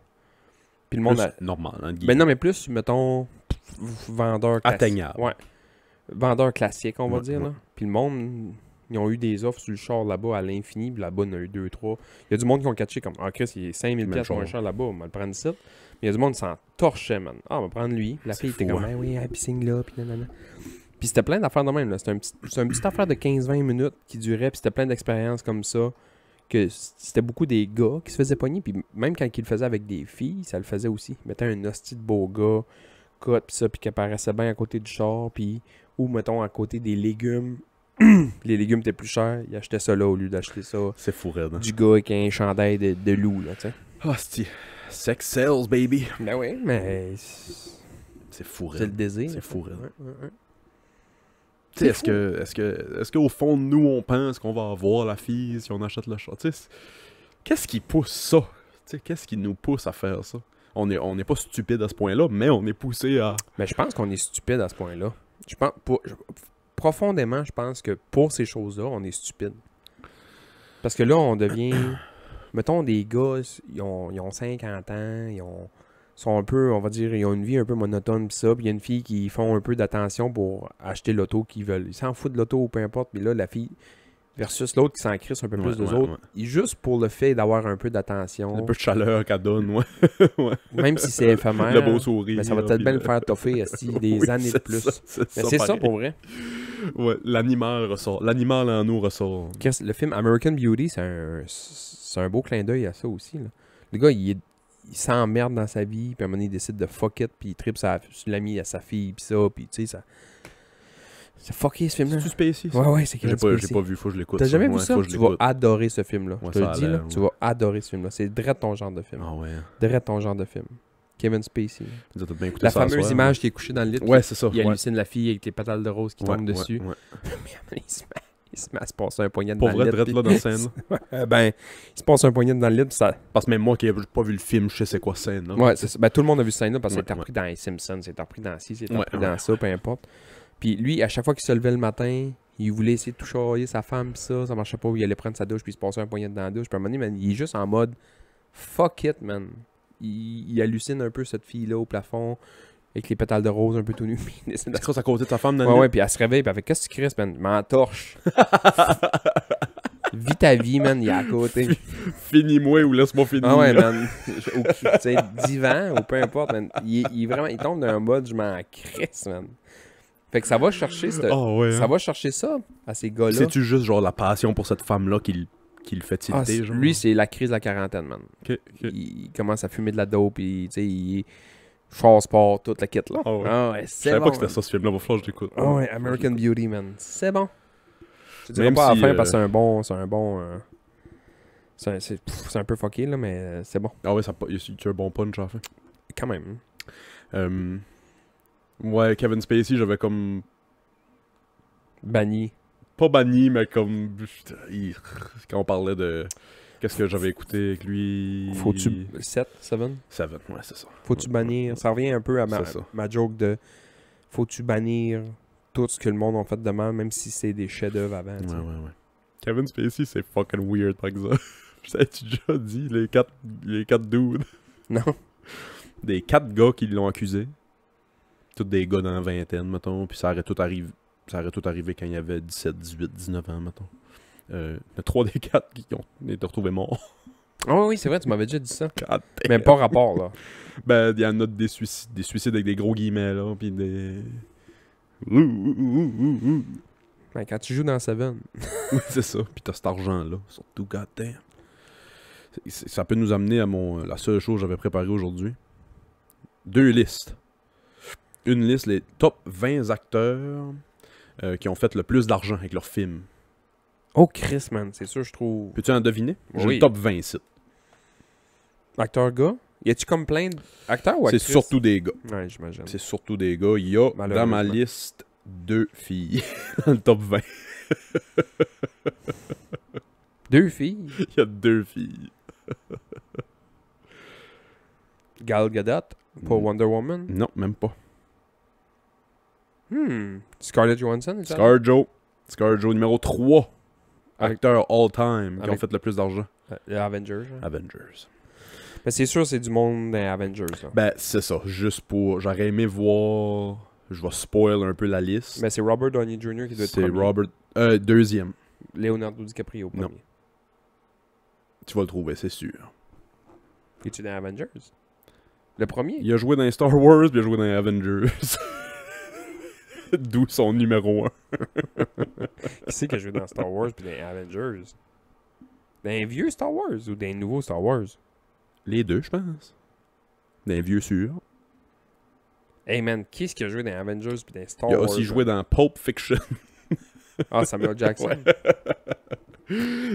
Puis le monde Plus a... normal, hein, Ben non, mais plus, mettons, vendeur classique. atteignable. Ouais. Vendeur classique, on va Ouais, dire, ouais. là. Puis le monde, ils ont eu des offres sur le char là-bas à l'infini, puis là-bas, il y en a eu 2, 3. Il y a du monde qui ont catché comme, ah, Chris, il est 5 000 Même $ moins char. cher là-bas, on va le prendre ici. Mais il y a du monde qui s'en torchait, man. Ah, on va prendre lui. Puis la C'est fille était fou, comme, hein. ah oui, puis signe là, puis nanana. Puis c'était plein d'affaires de même, là. C'était une petite affaire de 15-20 minutes qui durait, puis c'était plein d'expériences comme ça. Que c'était beaucoup des gars qui se faisaient pogner, puis même quand ils le faisaient avec des filles, ça le faisait aussi. Ils mettaient un hostie de beau gars, cut, pis ça, puis qui apparaissait bien à côté du char, puis ou mettons à côté des légumes. Les légumes étaient plus chers, ils achetaient ça là au lieu d'acheter ça C'est fou, raide. Hein? du gars avec un chandail de loup, là, tu sais. Ah, c'est... Sex sells, baby. Ben oui, mais C'est fou, c'est le raide. désir. C'est fou, raide. Ouais. Tu sais, est-ce qu'au fond de nous, on pense qu'on va avoir la fille si on achète le chat? Tu sais, qu'est-ce qui pousse ça? Tu sais, qu'est-ce qui nous pousse à faire ça? On n'est pas stupide à ce point-là, mais on est poussé à... Mais je pense qu'on est stupide à ce point-là. Profondément, je pense que pour ces choses-là, on est stupide. Parce que là, on devient... Mettons, des gars, ils ont 50 ans, sont un peu, on va dire, ils ont une vie un peu monotone, pis ça, puis il y a une fille qui font un peu d'attention pour acheter l'auto qu'ils veulent. Ils s'en foutent de l'auto ou peu importe, mais là, la fille versus l'autre qui s'en crisse un peu plus d'eux autres, juste pour le fait d'avoir un peu d'attention, Un peu de chaleur qu'elle donne, ouais. Ouais. même si c'est éphémère, Le beau sourire. mais ça va peut-être bien le faire toffer des Oui, années de c'est plus. ça, Mais c'est ça pareil. pour vrai. Ouais, l'animal ressort. L'animal en nous ressort. Chris, le film American Beauty, c'est un beau clin d'œil à ça aussi, là. Le gars, il s'emmerde dans sa vie, puis à un moment donné, il décide de fuck it, puis il tripe sur l'ami à sa fille, puis ça, puis tu sais, ça... C'est fucké, ce film-là. C'est-tu Spacey, ça? Ouais, c'est J'ai Kevin pas Spacey. vu, faut que je l'écoute. T'as ça. jamais vu Ouais, ça? faut que je Tu vas l'écoute. adorer ce film-là. Ouais, Je te ça le a dis, là. l'air, Tu ouais. vas adorer ce film-là. C'est direct ton genre de film. Ah ouais. Direct ton genre de film. Kevin Spacey. Vous êtes bien écouté La ça à fameuse soir, image qui est couchée dans le lit. Ouais, c'est ça. Il ouais. hallucine la fille avec les pétales de rose qui Ouais, tombent dessus. ouais. il se met à se passer un poignet Pour dans vrai, le lit. drette là dans la scène. là. Ben, il se passe un poignet dans le lit, puis ça... Parce que même moi qui n'ai pas vu le film, je sais c'est quoi scène. Là. Ouais, c'est ça. Ben, tout le monde a vu ce scène-là parce que Ouais, c'est ouais. repris dans les Simpsons, c'est repris dans ci, c'est Ouais, repris dans ouais, ça, peu importe. Puis lui, à chaque fois qu'il se levait le matin, il voulait essayer de tout charrier sa femme, pis ça marchait pas. Il allait prendre sa douche, puis il se passait un poignet dans la douche. Puis à un moment donné, man, il est juste en mode fuck it, man. Il hallucine un peu cette fille-là au plafond, avec les pétales de rose un peu tout nu. Puis il décide de- Tu crosses à côté de ta femme dans le Ouais, lit? ouais, puis elle se réveille, puis elle fait qu'est-ce que tu crisses, man? M'entorche. Vis ta vie, man, il est à côté. Finis-moi ou laisse-moi finir. Ah ouais, man. Ou, tu sais, divan ou peu importe, man. Il est vraiment, il tombe d'un mode, je m'en crisse, man. Fait que ça va chercher Ah ouais. ça va chercher ça à ces gars-là. C'est-tu juste genre la passion pour cette femme-là qui le fait Ah, tilter, genre? lui, c'est la crise de la quarantaine, man. Ok, ok. Il commence à fumer de la dope, puis tu sais, il char sport, toute la kit, là. Ah ouais. Ah ouais, Je c'est savais bon. pas que c'était ça ce film-là, va falloir que je l'écoute. Ah ouais, American Beauty, man. C'est bon. Je te dirais Même pas à la si, fin parce que c'est un bon... c'est un peu fucké, là, mais c'est bon. Ah ouais, y a un bon punch à la fin. Quand même. Ouais, Kevin Spacey, j'avais comme... Banni. Pas banni, mais comme... Quand on parlait de... Qu'est-ce que j'avais écouté avec lui... Faut-tu... 7? Seven, ouais, c'est ça. Faut-tu bannir... Ça revient un peu à C'est ça. ma joke de... Faut-tu bannir tout ce que le monde a fait de mal, même si c'est des chefs-d'œuvre avant, tu sais. Ouais. Kevin Spacey, c'est fucking weird, par exemple. Je t'ai-tu déjà dit, les quatre dudes. Non? Des 4 gars qui l'ont accusé. Tous des gars dans la vingtaine, mettons. Puis ça aurait tout arrivé quand il avait 17, 18, 19 ans, mettons. Il y a 3 des 4 qui ont été retrouvés morts. Oh oui, c'est vrai, tu m'avais déjà dit ça. God damn. Même pas rapport, là. Ben, il y en a des suicides avec des gros guillemets, là, pis des... Ben, quand tu joues dans Seven. Oui, c'est ça. Pis t'as cet argent-là, surtout, god damn. Ça peut nous amener à la seule chose que j'avais préparée aujourd'hui. 2 listes. Une liste, les top 20 acteurs qui ont fait le plus d'argent avec leurs films. Oh, Chris, man, c'est sûr, je trouve. Peux-tu en deviner? J'ai Oui. le top 20 ici. Acteur gars? Y a-tu comme plein d'acteurs ou C'est actrices? surtout des gars. Ouais, j'imagine. C'est surtout des gars. Il y a dans ma Malheureusement. liste 2 filles dans le top 20. 2 filles. Il y a 2 filles. Gal Gadot pour Wonder Woman. Non, même pas. Scarlett Johansson, c'est ça? Scarjo numéro 3. Acteur all-time qui ont Avec- fait le plus d'argent. Les Avengers. Hein. Avengers. Mais c'est sûr, c'est du monde des Avengers. Là. Ben, c'est ça. Juste pour... J'aurais aimé voir... Je vais spoil un peu la liste. Mais c'est Robert Downey Jr. qui doit être C'est premier. Robert... deuxième. Leonardo DiCaprio premier. Non. Tu vas le trouver, c'est sûr. Es-tu dans Avengers? Le premier? Il a joué dans Star Wars, puis il a joué dans Avengers. D'où son numéro 1. Qui c'est qui a joué dans Star Wars puis dans Avengers? Dans un vieux Star Wars ou dans un nouveau Star Wars? Les deux, je pense. D'un vieux sûr. Hey man, qui est-ce qui a joué dans Avengers puis dans Star Il a Wars? aussi joué dans Pulp Fiction. Ah, Samuel Jackson.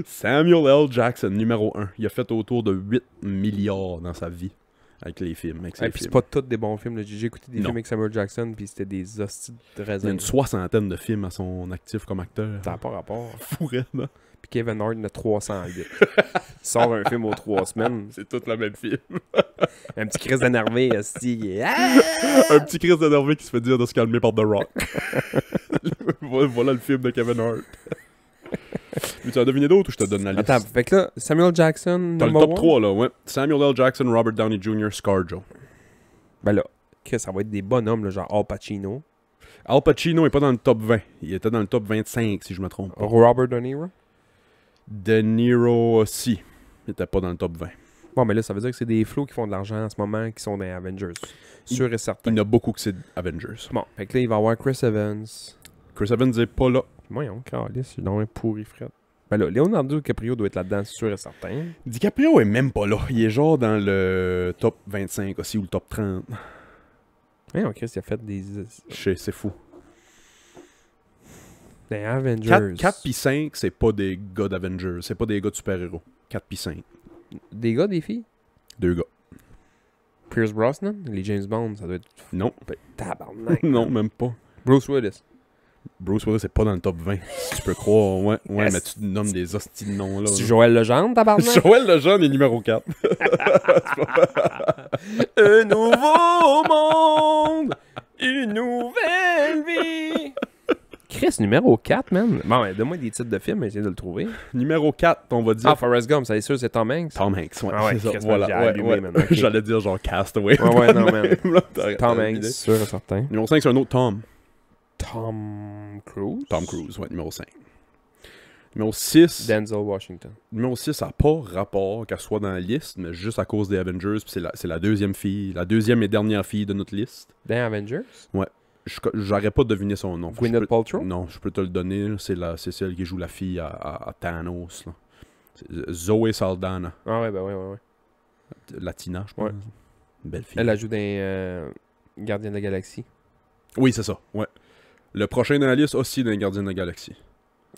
Samuel L. Jackson, numéro 1. Il a fait autour de 8 milliards dans sa vie. Avec les films, avec ses Hey, puis c'est films. pas tous des bons films. là. J'ai écouté des Non. films avec Samuel Jackson puis c'était des hosties de Il y a raisins. une 60aine de films à son actif comme acteur. Ça n'a pas rapport. Fou, hein? Puis Kevin Hart en a 308. Il sort un film aux 3 semaines. C'est tout le même film. Un petit crise énervé, hostie. Ah! Un petit Chris énervé qui se fait dire de se calmer par The Rock. Voilà le film de Kevin Hart. Mais tu as deviné d'autres ou je te donne la liste? Attends, fait que là, Samuel Jackson, T'as le number top one? 3 là, ouais. Samuel L. Jackson, Robert Downey Jr., ScarJo. Ben là, que ça va être des bonhommes, là, genre Al Pacino. Al Pacino est pas dans le top 20. Il était dans le top 25 si je me trompe pas. Robert De Niro. De Niro aussi. Il était pas dans le top 20. Bon, mais là, ça veut dire que c'est des flots qui font de l'argent en ce moment qui sont dans les Avengers. Sûr et certain. Il y en a beaucoup que c'est Avengers. Bon, fait que là, il va y avoir Chris Evans. Chris Evans est pas là. Voyons, calice, il est dans un pourri fret. Ben là, Leonardo DiCaprio doit être là-dedans, sûr et certain. DiCaprio est même pas là. Il est genre dans le top 25 aussi ou le top 30. Voyons, Chris, il a fait des... Je sais, c'est fou. Des Avengers. 4 pis 5, c'est pas des gars d'Avengers. C'est pas des gars de super-héros. 4 pis 5. Des gars, des filles? 2 gars. Pierce Brosnan? Les James Bond, ça doit être... Non. Tabarnak. Non, même pas. Bruce Willis. Bruce Willis, c'est pas dans le top 20. Si tu peux croire, ouais. Ouais, Yes. mais tu te nommes des hosties de noms, là. C'est Joël Legendre, tabarnak? Joël Lejeune est numéro 4. Un nouveau monde! Une nouvelle vie! Chris, numéro 4, man. Bon, ouais, donne-moi des titres de films, essaye de le trouver. Numéro 4, on va dire. Ah, Forrest Gump, ça est sûr, c'est Tom Hanks. Tom Hanks, ouais. Ah ouais, c'est ça. Chris, Voilà, j'ai ouais, allumé, ouais. man, ok. J'allais dire genre Castaway. Ouais, ouais, non, man. Là, t'as- Tom t'as Hanks, l'idée. sûr et certain. Numéro 5, c'est un autre Tom. Tom Cruise? Tom Cruise, ouais, numéro 5. Numéro 6. Denzel Washington. Numéro 6, ça n'a pas rapport qu'elle soit dans la liste, mais juste à cause des Avengers. Puis c'est la deuxième fille, la deuxième et dernière fille de notre liste. Dans Avengers? J'aurais pas deviné son nom. Gwyneth Je peux- Paltrow? Non, je peux te le donner. là. C'est celle qui joue la fille à Thanos. Là. C'est Zoe Saldana. Ah ouais, ben ouais. Latina, je pense. Ouais. Une belle fille. Elle a joué dans Gardien de la Galaxie. Oui, c'est ça. Ouais. Le prochain dans la liste aussi d'un Gardien de la Galaxie.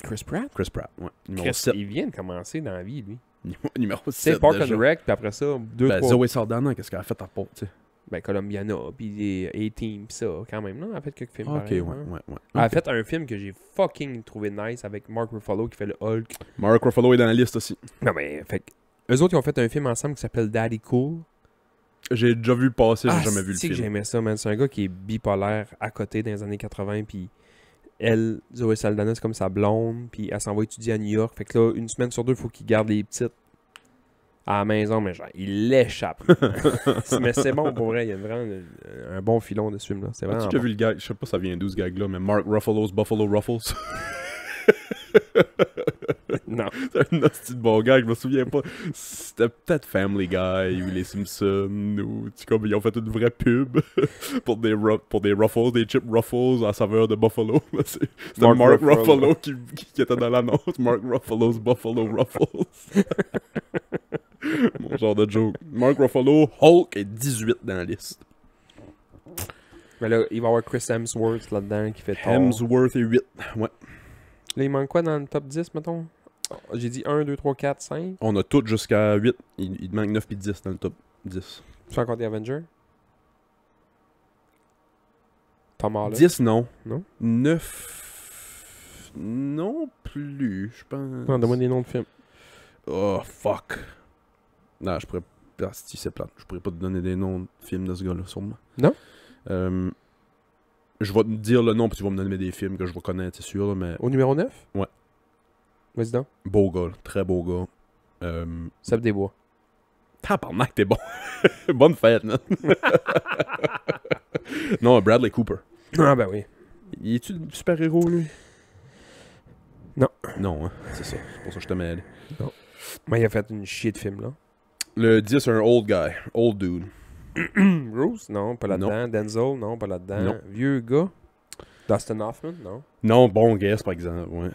Chris Pratt? Chris Pratt. Ouais. Numéro Chris, 7. il vient de commencer dans la vie, lui. Numéro C'est 7. Park and Rec, puis après ça, deux, Ben, trois... Zoe Saldana, qu'est-ce qu'elle a fait à part, tu sais? Ben, Columbiana, puis A-Team, pis ça, quand même, non? Elle a fait quelques films Ok, pareils, ouais, hein. ouais. Elle a Ok. fait un film que j'ai fucking trouvé nice avec Mark Ruffalo qui fait le Hulk. Mark Ruffalo est dans la liste aussi. Non, mais, fait que... Eux autres, ils ont fait un film ensemble qui s'appelle Daddy Cool. J'ai déjà vu passer, j'ai jamais vu le c'est que film. j'aimais ça, man. C'est un gars qui est bipolaire à côté dans les années 80, puis elle, Zoé Saldana, c'est comme sa blonde, puis elle s'en va étudier à New York. Fait que là, une semaine sur deux, il faut qu'il garde les petites à la maison, mais genre, il l'échappe. Mais c'est bon, pour vrai. Il y a vraiment un bon filon de ce film-là. C'est vraiment As-tu déjà bon. vu le gag? Je sais pas ça vient d'où ce gag-là, mais Mark Ruffalo's Buffalo Ruffles. Non. C'est un hostie de bon gars, je me souviens pas. C'était peut-être Family Guy ou Les Simpsons ou comme ils ont fait une vraie pub pour des Ruffles, des chips Ruffles à saveur de Buffalo. C'était Mark Mark Ruffalo. Ruffalo qui était dans l'annonce. Mark Ruffalo's Buffalo Ruffles. Mon genre de joke. Mark Ruffalo, Hulk est 18 dans la liste. Mais là, il va y avoir Chris Hemsworth là-dedans qui fait Thor. Hemsworth est 8. Ouais. Là, il manque quoi dans le top 10, mettons? J'ai dit 1, 2, 3, 4, 5. On a tout jusqu'à 8. Il manque 9 et 10 dans le top 10. Tu fais encore des Avengers? Tom Holland. 10, non. Non? 9... Non plus, je pense. Non, donne-moi des noms de films. Oh, fuck. Non, je pourrais... Ah, si, c'est plate. Je pourrais pas te donner des noms de films de ce gars-là, sûrement. Non? Je vais te dire le nom, puis tu vas me donner des films que je vais connaître, c'est sûr, là, mais... Au numéro 9? Ouais. Vas-y donc. Beau gars, très beau gars. Seb Desbois. Tabarnak, t'es bon. Bonne fête, man. Non, Bradley Cooper. Ah ben oui. Il est-tu super-héros, lui? Non. Non, hein, c'est ça. C'est pour ça que je te mêle. Mais il a fait une chier de film, là. Le 10, c'est un old guy. Old dude. Bruce? Non, pas là-dedans. Denzel? Non, pas là-dedans. Non. Vieux gars? Dustin Hoffman? Non. Non, bon guess, par exemple, ouais.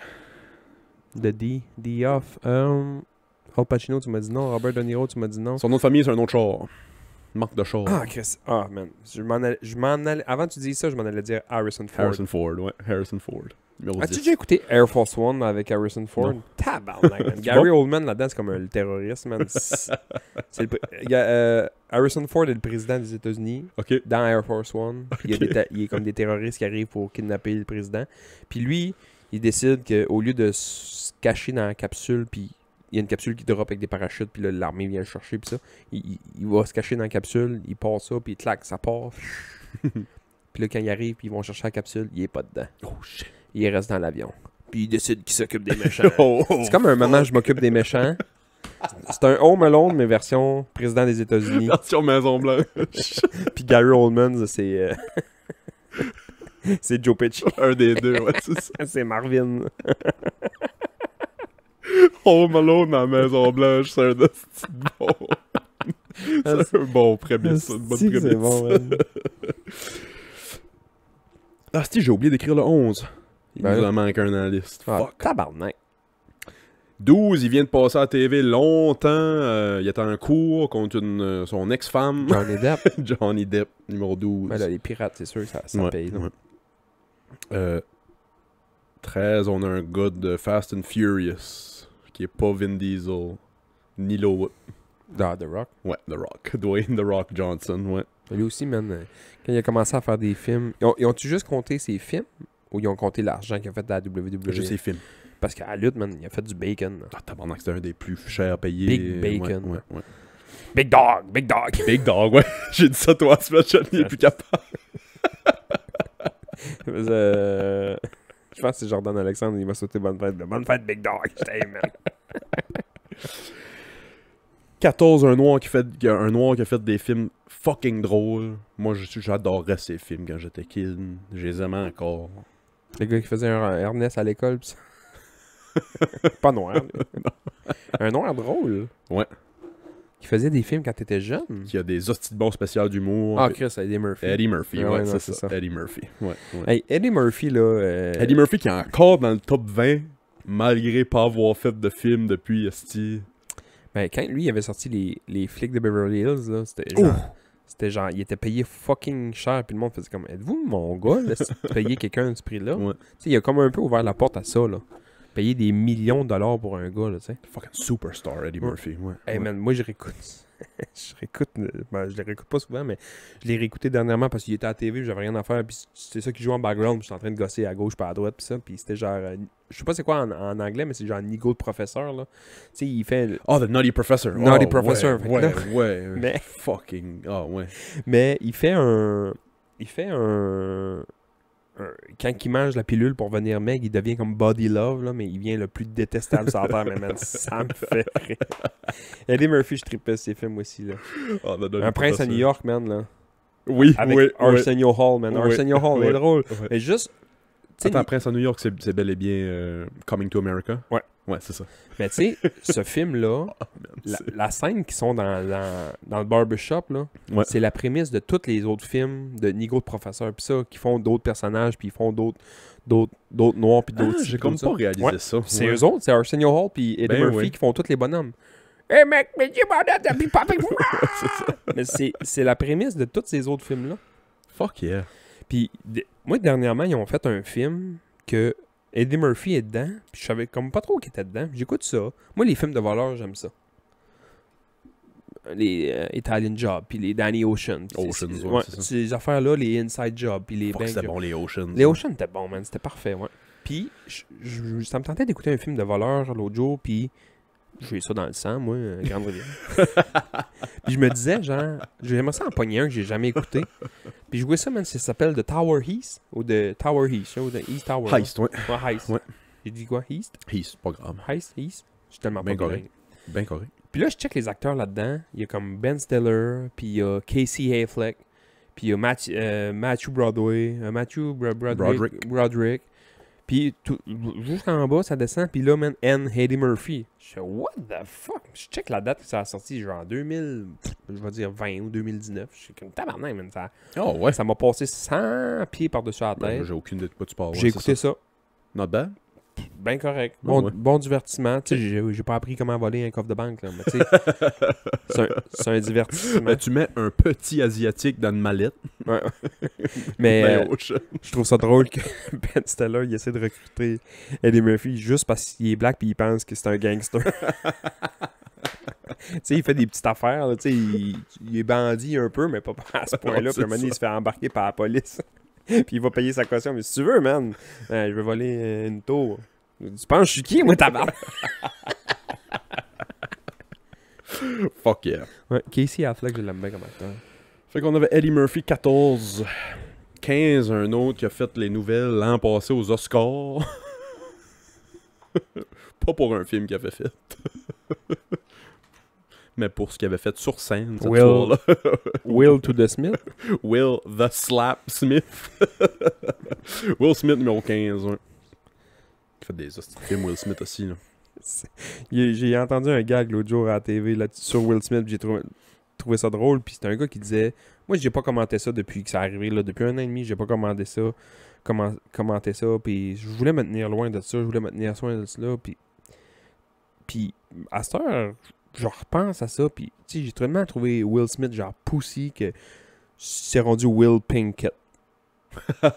The D Off. Al Pacino, tu m'as dit non. Robert De Niro, tu m'as dit non. Son nom de famille, c'est un autre char. Marc de char. Ah, Chris. Ah, man. Je m'en allais... Avant que tu dises ça, je m'en allais dire Harrison Ford. Harrison Ford, ouais. Harrison Ford. Numéro As-tu 10. déjà écouté Air Force One avec Harrison Ford? Non. Tabarnak, man. Gary Oldman, là-dedans, c'est comme le terroriste, man. Harrison Ford est le président des États-Unis Ok. dans Air Force One. Puis il y a comme des terroristes qui arrivent pour kidnapper le président. Puis lui, il décide qu'au lieu de se cacher dans la capsule, puis il y a une capsule qui drop avec des parachutes, puis là, l'armée vient le chercher, puis ça, il va se cacher dans la capsule, il part ça, puis clac, ça part. Puis là, quand il arrive, puis ils vont chercher la capsule, il est pas dedans. Oh shit. Il reste dans l'avion. Puis il décide qu'il s'occupe des méchants. Oh, C'est comme un moment, je m'occupe des méchants. C'est un Home Alone, mais version président des États-Unis. Version Maison Blanche. Puis Gary Oldman, c'est... c'est Joe Pesci. Un des deux, ouais, c'est ça. C'est Marvin. Home Alone dans la Maison Blanche, c'est un hostie de bon. C'est un bon prémisse, ça, une bonne prémisse. C'est bon, man. Ah, si, j'ai oublié d'écrire le 11. Il Ben nous là. en manque un dans la liste. Ah, Fuck. tabarnak. 12, il vient de passer à la TV longtemps. Il était en cours contre son ex-femme. Johnny Depp. Johnny Depp, numéro 12. Ben là, les pirates, c'est sûr, ça Ouais, paye. Là. ouais. 13, on a un gars de Fast and Furious, qui est pas Vin Diesel, ni Lowe. Ah, The Rock. Ouais, The Rock. Dwayne The Rock Johnson, ouais. Lui aussi, man, quand il a commencé à faire des films... Ils ont-tu juste compté ses films? Ou ils ont compté l'argent qu'il a fait de la WWE? Juste ses films. Parce qu'à la lutte, man, il a fait du bacon. Là. Ah, tabarnak, c'était un des plus chers payés. Big bacon. Ouais, ouais. Big dog! Big dog! Big Dog, ouais. J'ai dit ça toi, ce match, il est plus capable. Je pense que c'est Jordan Alexandre, il m'a sauté bonne fête. Bonne fête, Big Dog! J'étais, man. 14, un noir qui a fait des films fucking drôles. Moi, j'adorais ces films quand j'étais kid. Je les aimais encore. Le gars qui faisait un Ernest à l'école, pis ça. Pas noir, lui. Un noir drôle. Ouais. Qui faisait des films quand t'étais jeune. Qui a des hosties de bons spéciaux d'humour. Ah, Chris, Eddie Murphy. Eddie Murphy, Ah ouais, ouais, non, c'est ça. Eddie Murphy, ouais. Hey, Eddie Murphy, là... Eddie Murphy qui est encore dans le top 20, malgré pas avoir fait de film depuis esti. Ben, quand lui, il avait sorti les flics de Beverly Hills, là, c'était genre, il était payé fucking cher, puis le monde faisait comme, êtes-vous mon gars, là, si vous payez quelqu'un de ce prix-là? Ouais. Tu sais, il a comme un peu ouvert la porte à ça, là. Payer des millions de dollars pour un gars, là, tu sais. Fucking superstar, Eddie Murphy, ouais. Hey, ouais. man, moi, je réécoute. je les réécoute pas souvent, mais je l'ai réécouté dernièrement parce qu'il était à la TV, j'avais rien à faire, puis c'est ça qui joue en background, puis j'étais en train de gosser à gauche, puis à droite, puis ça, puis c'était genre, je sais pas c'est quoi en anglais, mais c'est genre Nigo de professeur, là. Tu sais, il fait... Oh, The Nutty Professor. Nutty Oh, Professor, fait que Ouais, là- ouais. Mais- Fucking... Ah, ouais. Mais il fait un... Quand il mange la pilule pour venir maigre, il devient comme Body Love, là, mais il vient le plus détestable sur la terre, mais man, ça me fait rire. Eddie Murphy, je tripais ses films aussi, là. Oh, The Nutty Un prince à Professor. New York, man, là. Oui, Avec oui, oui. Arsenio Hall, man. Oui, Arsenio Hall, il est oui. drôle. Ouais. Mais juste... tu sais, Attends, Prince à New York, c'est bel et bien Coming to America. Ouais. Ouais, c'est ça. Mais tu sais, ce film-là, Man, la scène qui sont dans le barbershop, là, Ouais. c'est la prémisse de tous les autres films de Nigo de professeur, puis ça, qui font d'autres personnages, puis ils font d'autres noirs, puis d'autres... J'ai comme pas réalisé Ouais. ça. C'est Ouais. eux autres, c'est Arsenio Hall puis Eddie Ben Murphy oui. qui font tous les bonhommes. Hey mec, mais dis moi de puis papa. Mais c'est la prémisse de tous ces autres films-là. Fuck yeah. Puis moi, dernièrement, ils ont fait un film que Eddie Murphy est dedans, puis je savais comme pas trop qu'il était dedans. J'écoute ça. Moi, les films de voleurs, j'aime ça. Les Italian Job, puis les Danny Ocean. Oceans, ouais, ouais, c'est ça. ces affaires-là, les Inside Job, puis les Fuck, Bank c'était Job. bon, les Oceans. Les Ocean étaient bons, man. C'était parfait, ouais. Puis, ça me tentait d'écouter un film de voleur l'autre jour, puis j'ai ça dans le sang, moi, Grande Rivière. Puis je me disais, genre, j'aimerais ça en pogner un que j'ai jamais écouté. Puis je jouais ça, man, ça s'appelle The Tower Heist, ou The Tower Heist, ou The East Tower. Heist, ouais. Ouais, Heist. Ouais. J'ai dit quoi, Heist? Heist, pas grave. Heist, Heist? Je suis tellement Ben pas correct. bilingue. Ben correct. Puis là, je check les acteurs là-dedans. Il y a comme Ben Stiller, puis il y a Casey Affleck, puis il y a Matthew Broderick. Broderick. Puis jusqu'en bas, ça descend. Puis là, man, Eddie Murphy. Je fais, what the fuck? Je check la date que ça a sorti, genre en 2000, je vais dire 20 ou 2019. Je suis comme tabarnak, man. Oh, ouais. Ça m'a passé 100 pieds par-dessus la Ben, tête. j'ai aucune idée de quoi tu parles. J'ai écouté ça. Not bad. Ben correct. Ah ouais. Bon divertissement. Tu sais, j'ai pas appris comment voler un coffre de banque, là. Mais tu sais, c'est un divertissement. Ben, tu mets un petit Asiatique dans une mallette. Ouais. Mais Ben, Ocean. je trouve ça drôle que Ben Stiller il essaie de recruter Eddie Murphy juste parce qu'il est black puis il pense que c'est un gangster. Tu sais, il fait des petites affaires, là, tu sais, il est bandit un peu, mais pas à ce point-là. Ouais, Puis à un moment donné, il se fait embarquer par la police. Puis il va payer sa caution. Mais si tu veux, man, je vais voler une tour. Tu penses que je suis qui, moi, tabarnak? Fuck yeah. Ouais, Casey Affleck, je l'aime bien comme acteur. Fait qu'on avait Eddie Murphy 14. 15, un autre qui a fait les nouvelles l'an passé aux Oscars. Pas pour un film qu'il avait fait. Mais pour ce qu'il avait fait sur scène cette Will. fois-là. Will to the Smith. Will the Slap Smith. Will Smith numéro 15. Ouais. Il fait des hosties de films Will Smith aussi. Là. J'ai entendu un gag l'autre jour à la TV là, sur Will Smith, j'ai trouvé ça drôle, puis c'était un gars qui disait moi j'ai pas commenté ça depuis que ça arrivé là, depuis 1 an et demi, j'ai pas commenté ça, commenté ça, puis je voulais me tenir loin de ça, je voulais me tenir soin de cela, puis à cette heure, je repense à ça, puis tu sais, j'ai tellement trouvé Will Smith genre pussy que c'est rendu Will Pinkett.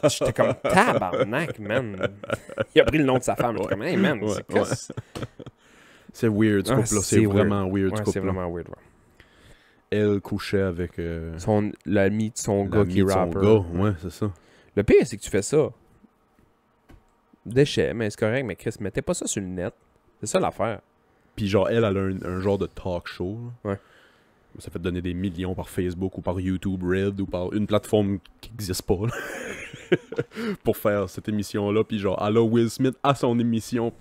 J'étais comme tabarnak, man. Il a pris le nom de sa femme. J'étais comme, hey, man, Ouais, c'est quoi ouais. C'est weird, ce Ah, couple-là. c'est C'est vraiment weird, Ouais, ce c'est couple-là. vraiment weird. Ouais. Elle couchait avec L'ami de son gars l'ami qui est de son rapper. gars. Ouais, c'est ça. Le pire, c'est que tu fais ça. Déchet, mais c'est correct, mais Chris, mettez pas ça sur le net. C'est ça l'affaire. Puis genre, elle a un genre de talk show. Là. Ouais. Ça fait donner des millions par Facebook ou par YouTube Red ou par une plateforme qui n'existe pas. Là. Pour faire cette émission-là. Puis genre, elle a Will Smith à son émission.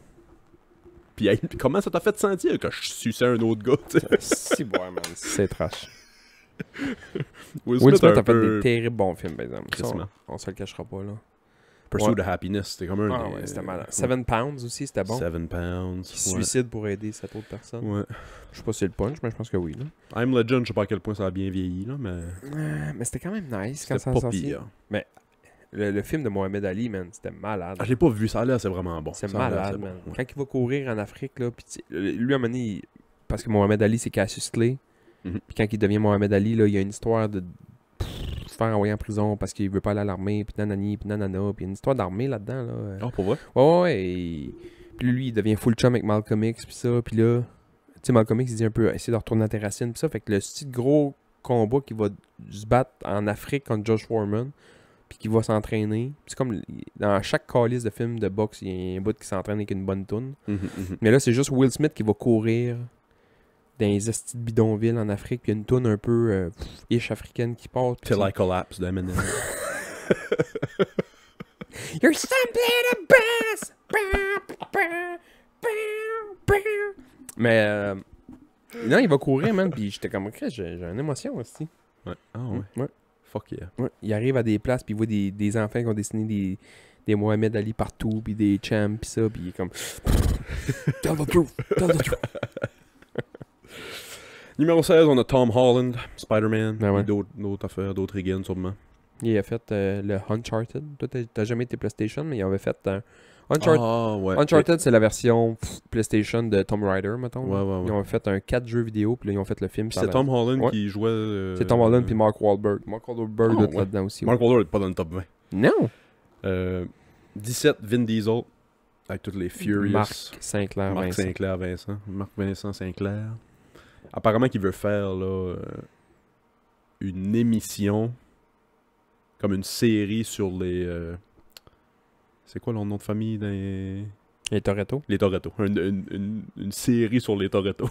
Puis hey, comment ça t'a fait sentir que je suçais un autre gars, tu sais? Si, ouais, man. C'est trash. Will Will Smith un a fait peu- des terribles bons films, par exemple. Ça, Crissement. on se le cachera pas, là. Pursuit Ouais. of Happiness, c'était comme un... Ah ouais, c'était malade. 7 Pounds aussi, c'était bon. 7 pounds. Qui se suicide pour aider cette autre personne. Ouais. Je sais pas si c'est le punch, mais je pense que oui, là. I'm Legend, je sais pas à quel point ça a bien vieilli, là, mais Mais c'était quand même nice quand c'était ça a pas sorti. pire. Le film de Mohamed Ali, man, c'était malade. Ah, je l'ai pas vu, ça là, c'est vraiment bon. C'est Ça a l'air, malade, c'est bon, man. ouais. Quand il va courir en Afrique, là, pis lui, à un moment donné, parce que Mohamed Ali, c'est Cassius Clay. Mhm. Puis quand il devient Mohamed Ali, là, il y a une histoire de se faire envoyer en prison parce qu'il veut pas aller à l'armée, puis nanani, puis nanana. Puis il y a une histoire d'armée là-dedans, là. Oh, pour vrai? Ouais. Puis lui, il devient full chum avec Malcolm X, puis ça. Puis là, tu sais, Malcolm X, il dit un peu, essayer de retourner à tes racines, puis ça. Fait que le petit gros combat qui va se battre en Afrique contre Josh Foreman, puis qui va s'entraîner. C'est comme dans chaque calice de film de boxe, il y a un bout qui s'entraîne avec une bonne toune. Mais là, c'est juste Will Smith qui va courir dans les estis de bidonville en Afrique, puis il y a une toune un peu ish africaine qui part. puis Till ça- I Collapse d'Eminem. You're simply the best! Mais non, il va courir, man, puis j'étais comme, ok, j'ai une émotion aussi. Ouais. Ah ouais. Ouais. Fuck yeah. Ouais. Il arrive à des places, puis il voit des enfants qui ont dessiné des Mohamed Ali partout, puis des champs, puis ça, puis il est comme... Tell the truth. Tell the truth. Numéro 16, on a Tom Holland, Spider-Man. Ah ouais. Et d'autres affaires, d'autres Higgins sûrement. Il a fait le Uncharted. Toi, t'as jamais été PlayStation, mais il avait fait Uncharted. Ah, ouais. Uncharted, c'est la version PlayStation de Tomb Raider, mettons. Ouais, ouais, ouais. Ils ont fait un 4 jeux vidéo, puis là, ils ont fait le film. Puis c'est Tom Holland Ouais. qui jouait... C'est Tom Holland puis Mark Wahlberg. Mark Wahlberg Ah, doit être ouais. là-dedans aussi. Mark Wahlberg n'est pas dans le top 20. Non! 17, Vin Diesel. Avec toutes les Furious. Marc Sinclair Marc Vincent. Sinclair Vincent. Marc Vincent Sinclair. Apparemment qu'il veut faire là, une émission, comme une série sur les... c'est quoi leur nom de famille dans les... Et Toretto. Les Toretto. Une série sur les Toretto.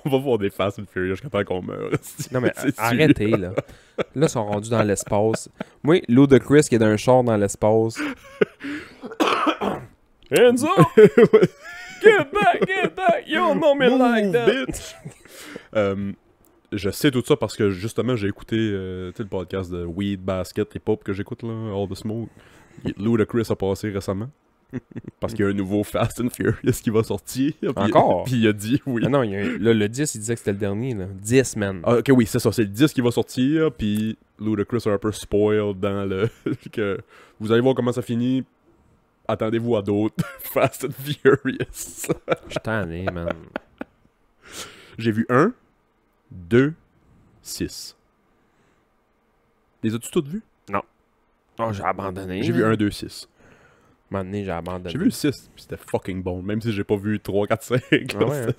On va voir des Fast and Furious jusqu'à temps qu'on meurt. Non, mais C'est arrêtez, là. Là, ils sont rendus dans l'espace. Moi, Ludacris qui est dans un char dans l'espace. Hands up! Get back! You don't know me like that! Bitch! Je sais tout ça parce que justement j'ai écouté tu sais, le podcast de Weed Basket et Pop que j'écoute là, All the Smoke. Ludacris a passé récemment. Parce qu'il y a un nouveau Fast and Furious qui va sortir. Puis, Encore? Puis il a dit oui. Ah non, là, le 10, il disait que c'était le dernier. Là. 10, man. Ah, ok, oui, c'est ça. C'est le 10 qui va sortir. Puis Ludacris a un peu spoiled dans le. que vous allez voir comment ça finit. Attendez-vous à d'autres Fast and Furious. Je suis tanné, man. J'ai vu 1, 2, 6. Les as-tu toutes vues? Oh, j'ai abandonné. J'ai vu 1, 2, 6. Un moment donné, j'ai abandonné. J'ai vu le 6, puis c'était fucking bon, même si j'ai pas vu 3, 4, 5. Ah ouais, hein?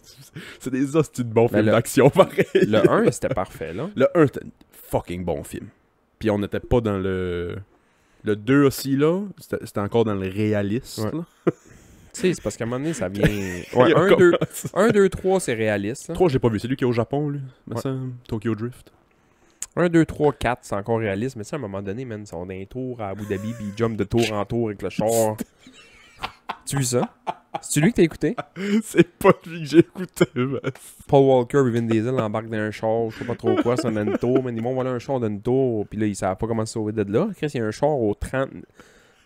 C'est des hosties de bons Ben, films le- d'action, pareil. Le 1, c'était parfait, là. Le 1, c'était un fucking bon film. Puis on n'était pas dans le... Le 2 aussi, là, c'était encore dans le réaliste, Ouais. là. Tu sais, c'est parce qu'à un moment donné, ça vient... Il Ouais, y a 1, 2, 3, c'est réaliste. là. 3, j'ai pas vu. C'est lui qui est au Japon, lui, me Ouais. semble. Tokyo Drift. 1, 2, 3, 4, c'est encore réaliste. Mais tu sais, à un moment donné, man, ils sont d'un tour à Abu Dhabi, puis ils jumpent de tour en tour avec le char. Tu as vu ça? C'est lui que t'as écouté? C'est pas lui que j'ai écouté, man. Paul Walker et Vin Diesel embarquent dans un char, je sais pas trop quoi, c'est un tour, mais ils vont voler un char d'un tour, puis là, ils savent pas comment se sauver de là. Chris, il y a un char au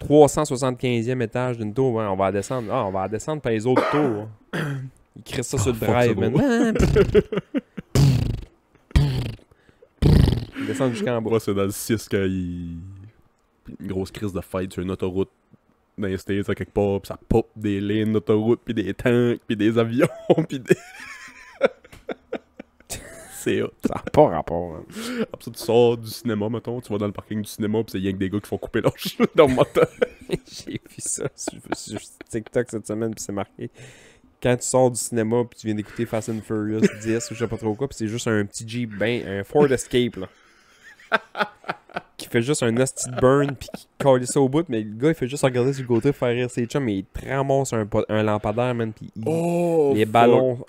375e étage d'une tour, ouais, on va la descendre. Ah, on va la descendre par les autres tours. Ils crissent ça sur le fuck, drive, c'est man. Ils descendent jusqu'en bas. Moi, c'est dans le 6 qu'il... Une grosse crise de fight sur une autoroute dans les States à quelque part, pis ça pop des lignes d'autoroute, pis des tanks, pis des avions, pis des... C'est hot. Ça n'a pas rapport. Hein. Après ça, tu sors du cinéma, mettons, tu vas dans le parking du cinéma, pis c'est rien que des gars qui font couper leur cheveux dans le moteur. J'ai vu ça sur TikTok cette semaine, puis c'est marqué. Quand tu sors du cinéma, puis tu viens d'écouter Fast and Furious 10 ou je sais pas trop quoi, puis c'est juste un petit Jeep, un Ford Escape, là. Qui fait juste un hostie de burn, puis qui colle ça au bout, mais le gars, il fait juste regarder sur le côté, faire rire ses chums, mais il te ramasse un lampadaire, man, puis Oh, les ballons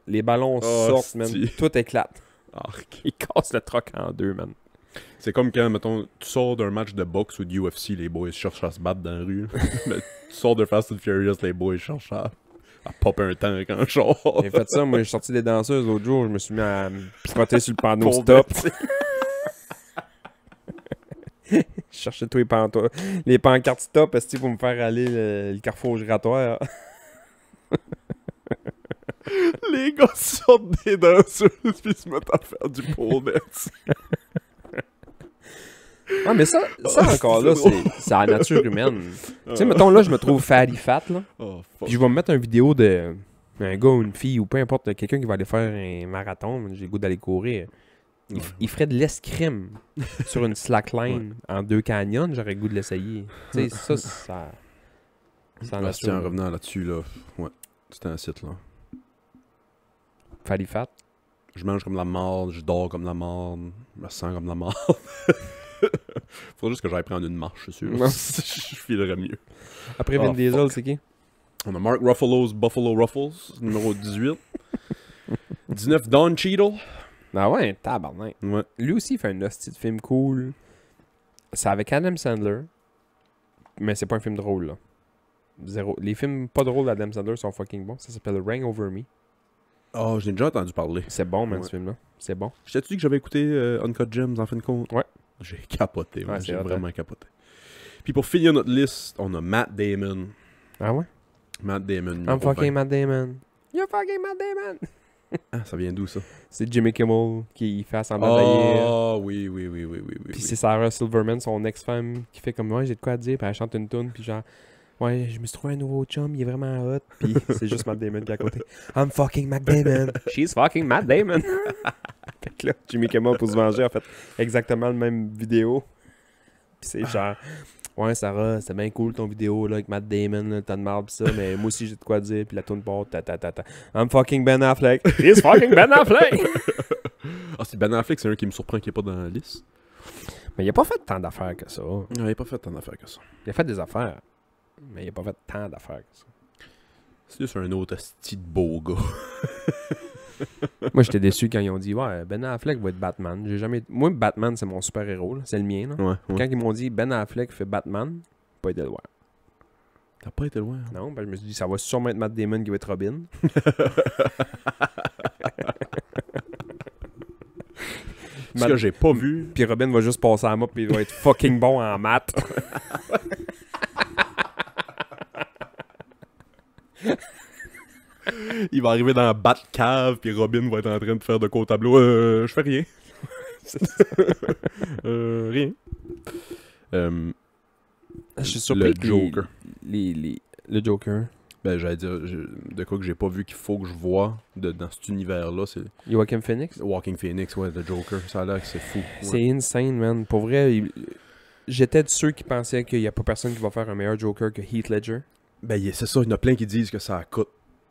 sortent, man, hostie. tout éclate. Arc. Il casse le truck en deux, man. C'est comme quand, mettons, tu sors d'un match de boxe ou de UFC, les boys cherchent à se battre dans la rue. Mais tu sors de Fast and Furious, les boys cherchent à popper un tank en char. J'ai fait ça, moi, j'ai sorti des danseuses l'autre jour, je me suis mis à me frotter sur le panneau stop. Je cherchais tous les pancartes stop esti, pour me faire aller le carrefour giratoire. Les gars sortent des danseuses puis se mettent à faire du pole dance. Ah, mais ça encore là, c'est la nature humaine. Tu sais, mettons là, je me trouve fatty fat, là. Oh, fuck. Puis je vais me mettre une vidéo de un gars ou une fille ou peu importe, quelqu'un qui va aller faire un marathon. J'ai le goût d'aller courir. Il ferait de l'escrime sur une slackline en 2 canyons, j'aurais le goût de l'essayer. Tu sais, ça en Ah, nature. tiens, en revenant là-dessus, là. Ouais, c'était un site, là. Fatty fat. Je mange comme la marde, je dors comme la marde, je me sens comme la marde. Faudrait juste que j'aille prendre une marche, c'est sûr. Non. Je filerais mieux. Après Vin Oh, Diesel, fuck. c'est qui? On a Mark Ruffalo's Buffalo Ruffles, numéro 18. 19, Don Cheadle. Ah ouais, tabarnak. Ouais. Lui aussi, il fait un hostie de film cool. C'est avec Adam Sandler. Mais c'est pas un film drôle, là. Zéro. Les films pas drôles d'Adam Sandler sont fucking bons. Ça s'appelle Reign Over Me. Oh, je l'ai déjà entendu parler. C'est bon, man, Ouais. ce film-là. C'est bon. Je t'ai dit que j'avais écouté Uncut Gems en fin de compte? Ouais. J'ai capoté, ouais, Ouais, c'est j'ai hot, vraiment capoté. Puis pour finir notre liste, on a Matt Damon. Ah ouais? Matt Damon. I'm numéro fucking 20. Matt Damon. You're fucking Matt Damon. Ah, ça vient d'où ça? C'est Jimmy Kimmel qui fait semblant d'ailleurs. Oh, oui, oui, oui, oui, oui, oui. Puis c'est Sarah Silverman, son ex-femme, qui fait comme, ouais, j'ai de quoi à dire, puis elle chante une tune, puis genre, ouais, je me suis trouvé un nouveau chum, il est vraiment hot, puis c'est juste Matt Damon qui est à côté. I'm fucking Matt Damon. She's fucking Matt Damon. Fait que là, Jimmy Kimmel, pour se venger, a fait exactement le même vidéo. Puis c'est genre, ouais, Sarah, c'était bien cool ton vidéo là, avec Matt Damon, là, t'as de marre pis ça, mais moi aussi j'ai de quoi dire, puis la tune part, ta. I'm fucking Ben Affleck. He's fucking Ben Affleck. Ah, c'est Ben Affleck, c'est un qui me surprend qu'il n'est pas dans la liste. Mais il a pas fait tant d'affaires que ça. Non, il n'a pas fait tant d'affaires que ça. Il a fait des affaires, mais il a pas fait tant d'affaires que ça. C'est juste un autre asti de beau gars. Moi, j'étais déçu quand ils ont dit, ouais, Ben Affleck va être Batman. J'ai jamais... Moi, Batman, c'est mon super-héros, là. C'est le mien. Là. Ouais, ouais. Quand ils m'ont dit, Ben Affleck fait Batman, pas été loin. T'as pas été loin. Hein? Non, ben, je me suis dit, ça va sûrement être Matt Damon qui va être Robin. Ce que j'ai pas vu. Puis Robin va juste passer à la map, puis il va être fucking bon en maths. Il va arriver dans la Batcave, puis Robin va être en train de faire de quoi au tableau. Je fais rien. Rien. Je suis surpris Le que Joker. Le Joker. Ben, j'allais dire, de quoi que j'ai pas vu qu'il faut que je vois dans cet univers-là, c'est Joaquin Phoenix. Walking Phoenix, ouais, le Joker. Ça a l'air que c'est fou. Ouais. C'est insane, man. Pour vrai, j'étais de ceux qui pensaient qu'il n'y a pas personne qui va faire un meilleur Joker que Heath Ledger. Ben, c'est ça, il y en a plein qui disent que ça coûte.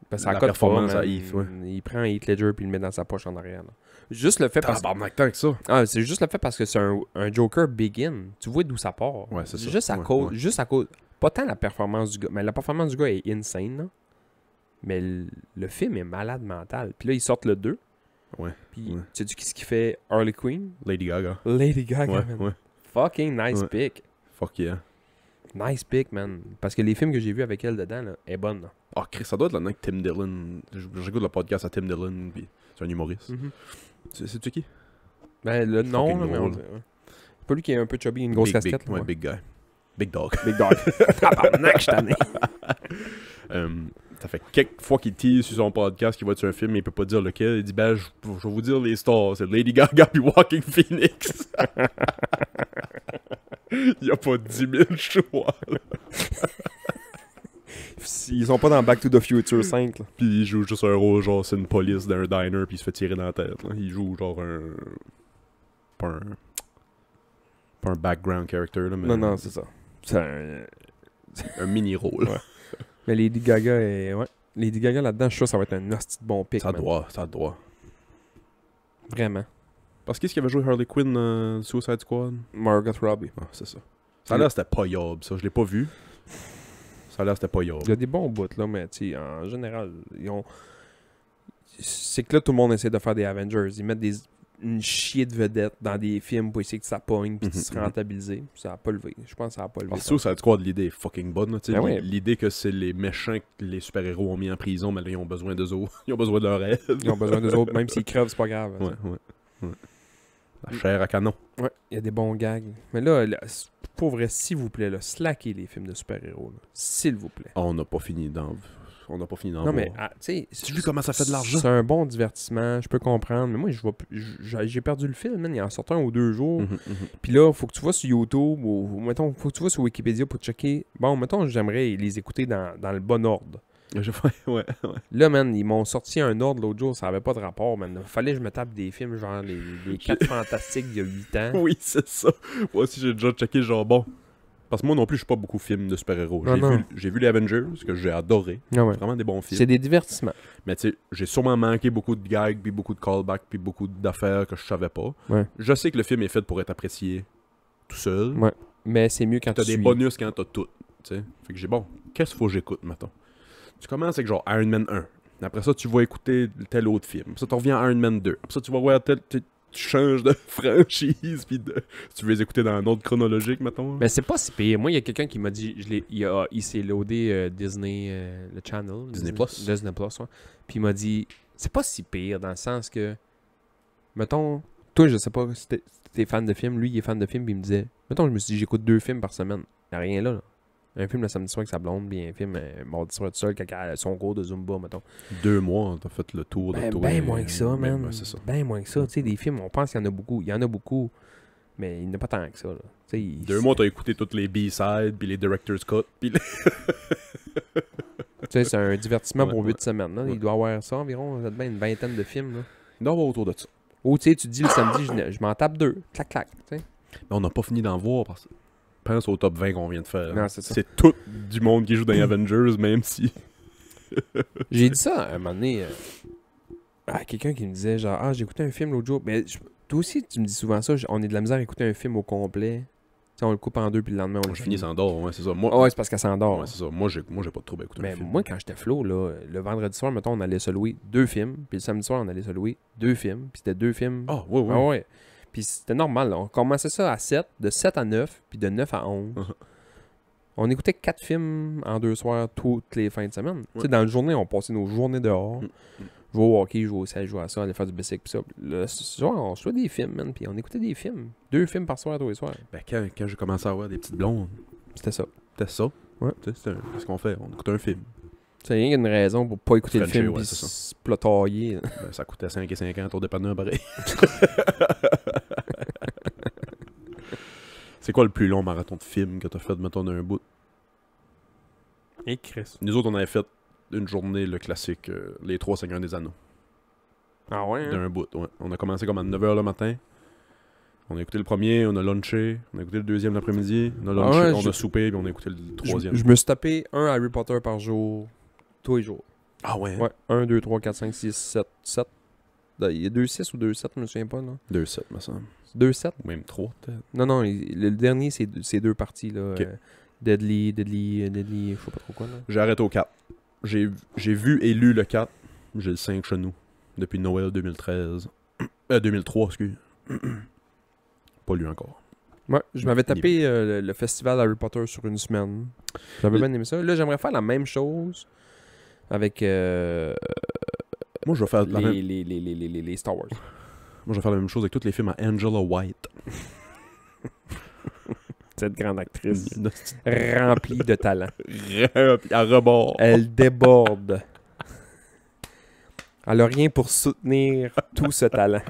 Parce que ça La coûte performance pas, à man. Heath, ouais. Il prend Heath Ledger puis il le met dans sa poche en arrière. Là. Juste le fait parce que... tant que ça. Ah, c'est juste le fait parce que c'est un Joker begin. Tu vois d'où ça part. Ouais, c'est ça. Juste à Ouais, cause... ouais. Juste à cause... Pas tant la performance du gars. Mais la performance du gars est insane, là. Mais le film est malade mental. Puis là, ils sortent le 2. Ouais. Puis Ouais. tu sais qui ce qui fait Harley Quinn? Lady Gaga. Lady Gaga, Ouais, man. ouais. Fucking nice Ouais. pick. Fuck yeah. Nice pick, man. Parce que les films que j'ai vus avec elle dedans, là, est bonne. Là. Ah, Chris, ça doit être là-dedans que Tim Dillon. J'écoute le podcast à Tim Dillon, puis c'est un humoriste. C'est-tu qui? Ben, le nom, Fucking là, mais on drôle. dirait, ouais. C'est pas lui qui est un peu chubby, une grosse Big, casquette. Big, là, ouais, ouais. big guy. Big dog. Big dog. Tabarnak, je t'en ai. Ça fait quelques fois qu'il tease sur son podcast qu'il va être sur un film, mais il peut pas dire lequel. Il dit, ben, je vais vous dire les stars. C'est Lady Gaga puis Walking Phoenix. Il y a pas 10 000 choix. Là. Ils sont pas dans Back to the Future 5. Là. Puis il joue juste un rôle, genre, c'est une police d'un diner, puis il se fait tirer dans la tête. Là. Il joue genre un. Pas un background character, là, mais. Non, c'est ça. C'est un mini-rôle. Ouais. Mais Lady Gaga est... Ouais. Lady Gaga là-dedans, je suis sûr que ça va être un hostie de bon pick. Ça man. doit. Vraiment. Parce qu'est-ce qu'il avait joué Harley Quinn dans Suicide Squad? Margot Robbie. Ah, c'est ça. Ça a l'air que c'était pas yob, ça. Je l'ai pas vu. Ça a l'air que c'était pas yob. Il y a des bons bouts, là, mais tu sais, en général, ils ont... C'est que là, tout le monde essaie de faire des Avengers. Ils mettent une chier de vedettes dans des films pour essayer que ça pogne puis de se rentabiliser. Ça a pas levé. Je pense que ça a pas levé. Parce que Suicide Squad, l'idée est fucking bonne. Là, Ben ouais. L'idée que c'est les méchants que les super-héros ont mis en prison, mais là, ils ont besoin d'eux autres. Ils ont besoin de leur aide. Ils ont besoin d'eux autres, même s'ils crèvent, c'est pas grave. Ouais. La chair à canon. Ouais, il y a des bons gags. Mais là, pour vrai, s'il vous plaît, là, slackez les films de super-héros. là. S'il vous plaît. On n'a pas fini d'en Non, voir. mais, tu sais... Tu vu comment ça fait de l'argent? C'est un bon divertissement, je peux comprendre. Mais moi, j'ai perdu le fil, man. Il en sort un ou 2 jours. Puis là, faut que tu vas sur YouTube ou mettons, faut que tu vas sur Wikipédia pour checker. Bon, mettons, j'aimerais les écouter dans le bon ordre. Ouais. Là, man, ils m'ont sorti un ordre l'autre jour, ça avait pas de rapport, man. Fallait que je me tape des films, genre les 4 Fantastiques d'il y a 8 ans. Oui, c'est ça. Moi aussi, j'ai déjà checké genre bon. Parce que moi non plus, je suis pas beaucoup film de super-héros. J'ai vu les Avengers, que j'ai adoré. Ah ouais. Vraiment des bons films. C'est des divertissements. Mais tu sais, j'ai sûrement manqué beaucoup de gags, puis beaucoup de callbacks, puis beaucoup d'affaires que je savais pas. Ouais. Je sais que le film est fait pour être apprécié tout seul. Ouais. Mais c'est mieux quand T'as tu des suis. bonus quand t'as tout. T'sais. Fait que j'ai bon, qu'est-ce qu'il faut que j'écoute, mettons? Tu commences avec genre Iron Man 1. Après ça, tu vas écouter tel autre film. Après ça, tu reviens à Iron Man 2. Après ça, tu vas voir tu changes de franchise. Puis tu veux les écouter dans un ordre chronologique, mettons. Mais c'est pas si pire. Moi, il y a quelqu'un qui m'a dit, il s'est loadé Disney, le channel. Disney Plus. Disney Plus, ouais. Puis il m'a dit, c'est pas si pire dans le sens que, mettons, toi, je sais pas si t'es fan de films, lui, il est fan de films, puis il me disait, mettons, je me suis dit, j'écoute 2 films par semaine. Y a rien là. Un film le samedi soir avec sa blonde, puis un film mardi soir tout seul, quand elle a son cours de Zumba, mettons. 2 mois, t'as fait le tour de toi. Ben moins que ça, man. Ben, c'est ça. Ben moins que ça. Tu sais, des films, on pense qu'il y en a beaucoup. Il y en a beaucoup, mais il n'y en a pas tant que ça, là. Tu sais, 2 mois, t'as écouté toutes les B-sides, puis les Director's Cut, puis les... Tu sais, c'est un divertissement Ouais, pour ouais. 8 semaines, là. Il doit avoir ça environ, ça devient une vingtaine de films, là. Il doit y avoir autour de ça. Ou tu sais, tu te dis le samedi, je m'en tape 2. Clac, clac, tu sais. Mais on n'a pas fini d'en voir, parce que... Pense au top 20 qu'on vient de faire. Non, c'est ça. C'est tout du monde qui joue dans les Avengers, même si... J'ai dit ça à un moment donné à quelqu'un qui me disait genre, ah, j'ai écouté un film l'autre jour. Mais toi aussi, tu me dis souvent ça, on est de la misère à écouter un film au complet. Tu sais, on le coupe en deux, puis le lendemain, on le Je finis sans d'or, ouais, c'est ça. Moi, Ah ouais, c'est parce qu'elle s'endort. ouais, c'est ça. Moi, j'ai pas de trouble à écouter Mais un film. moi, quand j'étais flow, là, le vendredi soir, mettons, on allait se louer 2 films. Puis le samedi soir, on allait se louer 2 films. Puis c'était 2 films. Ah, ouais, ouais. Ah ouais. Puis c'était normal, là. On commençait ça à 7, de 7 à 9, puis de 9 à 11. On écoutait 4 films en 2 soirs toutes les fins de semaine. Tu sais, dans la journée, on passait nos journées dehors. Jouer au hockey, jouer au sel, jouer à ça, aller faire du bicycle, pis ça. Le soir, on se jouait des films, man. Puis on écoutait des films. 2 films par soir, tous les soirs. Ben, quand j'ai commencé à avoir des petites blondes, C'était ça. c'était ça. Ouais. Tu sais, c'est ce qu'on fait. On écoute un film. C'est rien qu'une raison pour pas écouter le Frencher, film ouais, pis c'est ça. se plotailler. Ben, ça coûtait 5 et 50 au dépanneur, pareil. C'est quoi le plus long marathon de film que t'as fait, mettons, d'un bout? Et Chris. Nous autres, on avait fait une journée, le classique, les 3 Seigneurs des Anneaux. Ah ouais, hein? D'un bout, ouais. On a commencé comme à 9h le matin. On a écouté le premier, on a lunché. On a écouté le deuxième l'après-midi. On a lunché, ouais, on a soupé, puis on a écouté le troisième. Je me suis tapé un Harry Potter par jour, tous les jours. Ah ouais? Ouais, 1, 2, 3, 4, 5, 6, 7, 7. Il y a 2, 6 ou 2, 7, je me souviens pas, là. 2-7, me semble. 2, 7? Ou même 3, peut-être. Non, le dernier, c'est 2 parties, là. Ok. Deadly, je sais pas trop quoi, là. J'ai arrêté au 4. J'ai vu et lu le 4. J'ai le 5 chez nous. Depuis Noël 2013. 2003, excuse. Pas lu encore. Ouais, je m'avais tapé le festival Harry Potter sur une semaine. J'avais bien aimé ça. Là, j'aimerais faire la même chose avec Moi, je vais faire la même... les Star Wars. Moi, je vais faire la même chose avec tous les films à Angela White. Cette grande actrice remplie de talent. À rebord. Elle déborde. Elle a rien pour soutenir tout ce talent.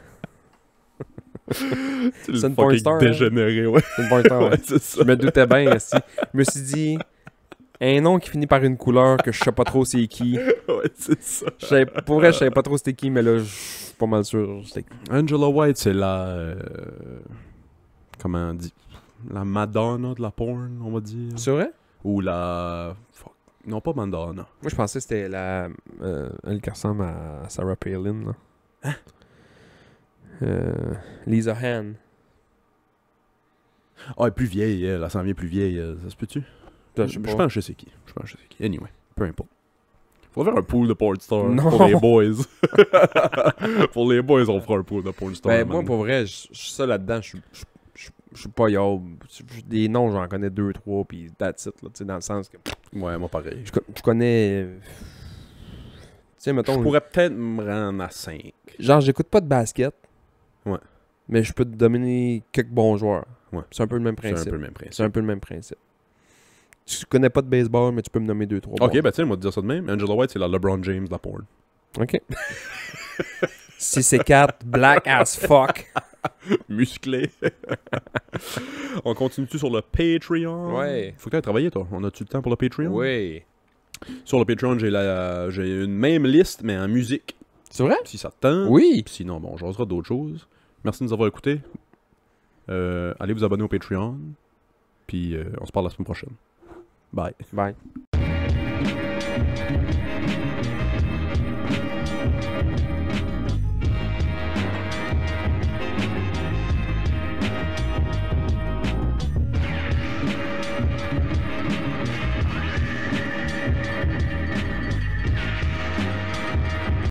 C'est une porn star, hein? dégénéré, ouais. C'est une bonne temps, Ouais, c'est ça. Je me doutais bien, aussi. Je me suis dit, un nom qui finit par une couleur que je sais pas trop c'est qui. Ouais, c'est ça. Pour vrai, je savais pas trop c'était qui, mais là, je suis pas mal sûr. Angela White, c'est la... comment on dit? La Madonna de la porn, on va dire. C'est vrai? Ou la... Fuck. Non, pas Madonna. Moi, je pensais que c'était elle qui ressemble à Sarah Palin, là. Hein? Lisa Han. Ah, elle est plus vieille, elle s'en vient plus vieille. Ça se peut-tu? Je pense que je sais qui. Anyway, peu importe. Faudrait faire un pool de porn stars Non. pour les boys. Pour les boys, on fera un pool de porn stars. Ben, moi, pour vrai, je suis ça là-dedans. Je suis pas yob. Des noms, j'en connais 2, 3, puis that's it, là. Tu sais, dans le sens que. Ouais, moi pareil. Je connais. Tu sais, mettons. Je pourrais peut-être me rendre à 5. Genre, j'écoute pas de basket. Ouais. Mais je peux te dominer quelques bons joueurs. Ouais. C'est un peu le même C'est un principe. peu le même principe. C'est un peu le même principe. Tu connais pas de baseball, mais tu peux me nommer 2, 3. Ok, ben tu sais, moi te dire ça de même. Angela White, c'est la LeBron James de la porn. Ok. 6 et 4, black as fuck. Musclé. On continue-tu sur le Patreon? Ouais. Faut que tu aies travaillé, toi. On a-tu le temps pour le Patreon? Oui. Sur le Patreon, j'ai une même liste, mais en musique. C'est vrai? Si ça te tente. Oui. Puis sinon, bon, on jasera d'autres choses. Merci de nous avoir écoutés. Allez vous abonner au Patreon. Puis on se parle la semaine prochaine. Bye. Bye.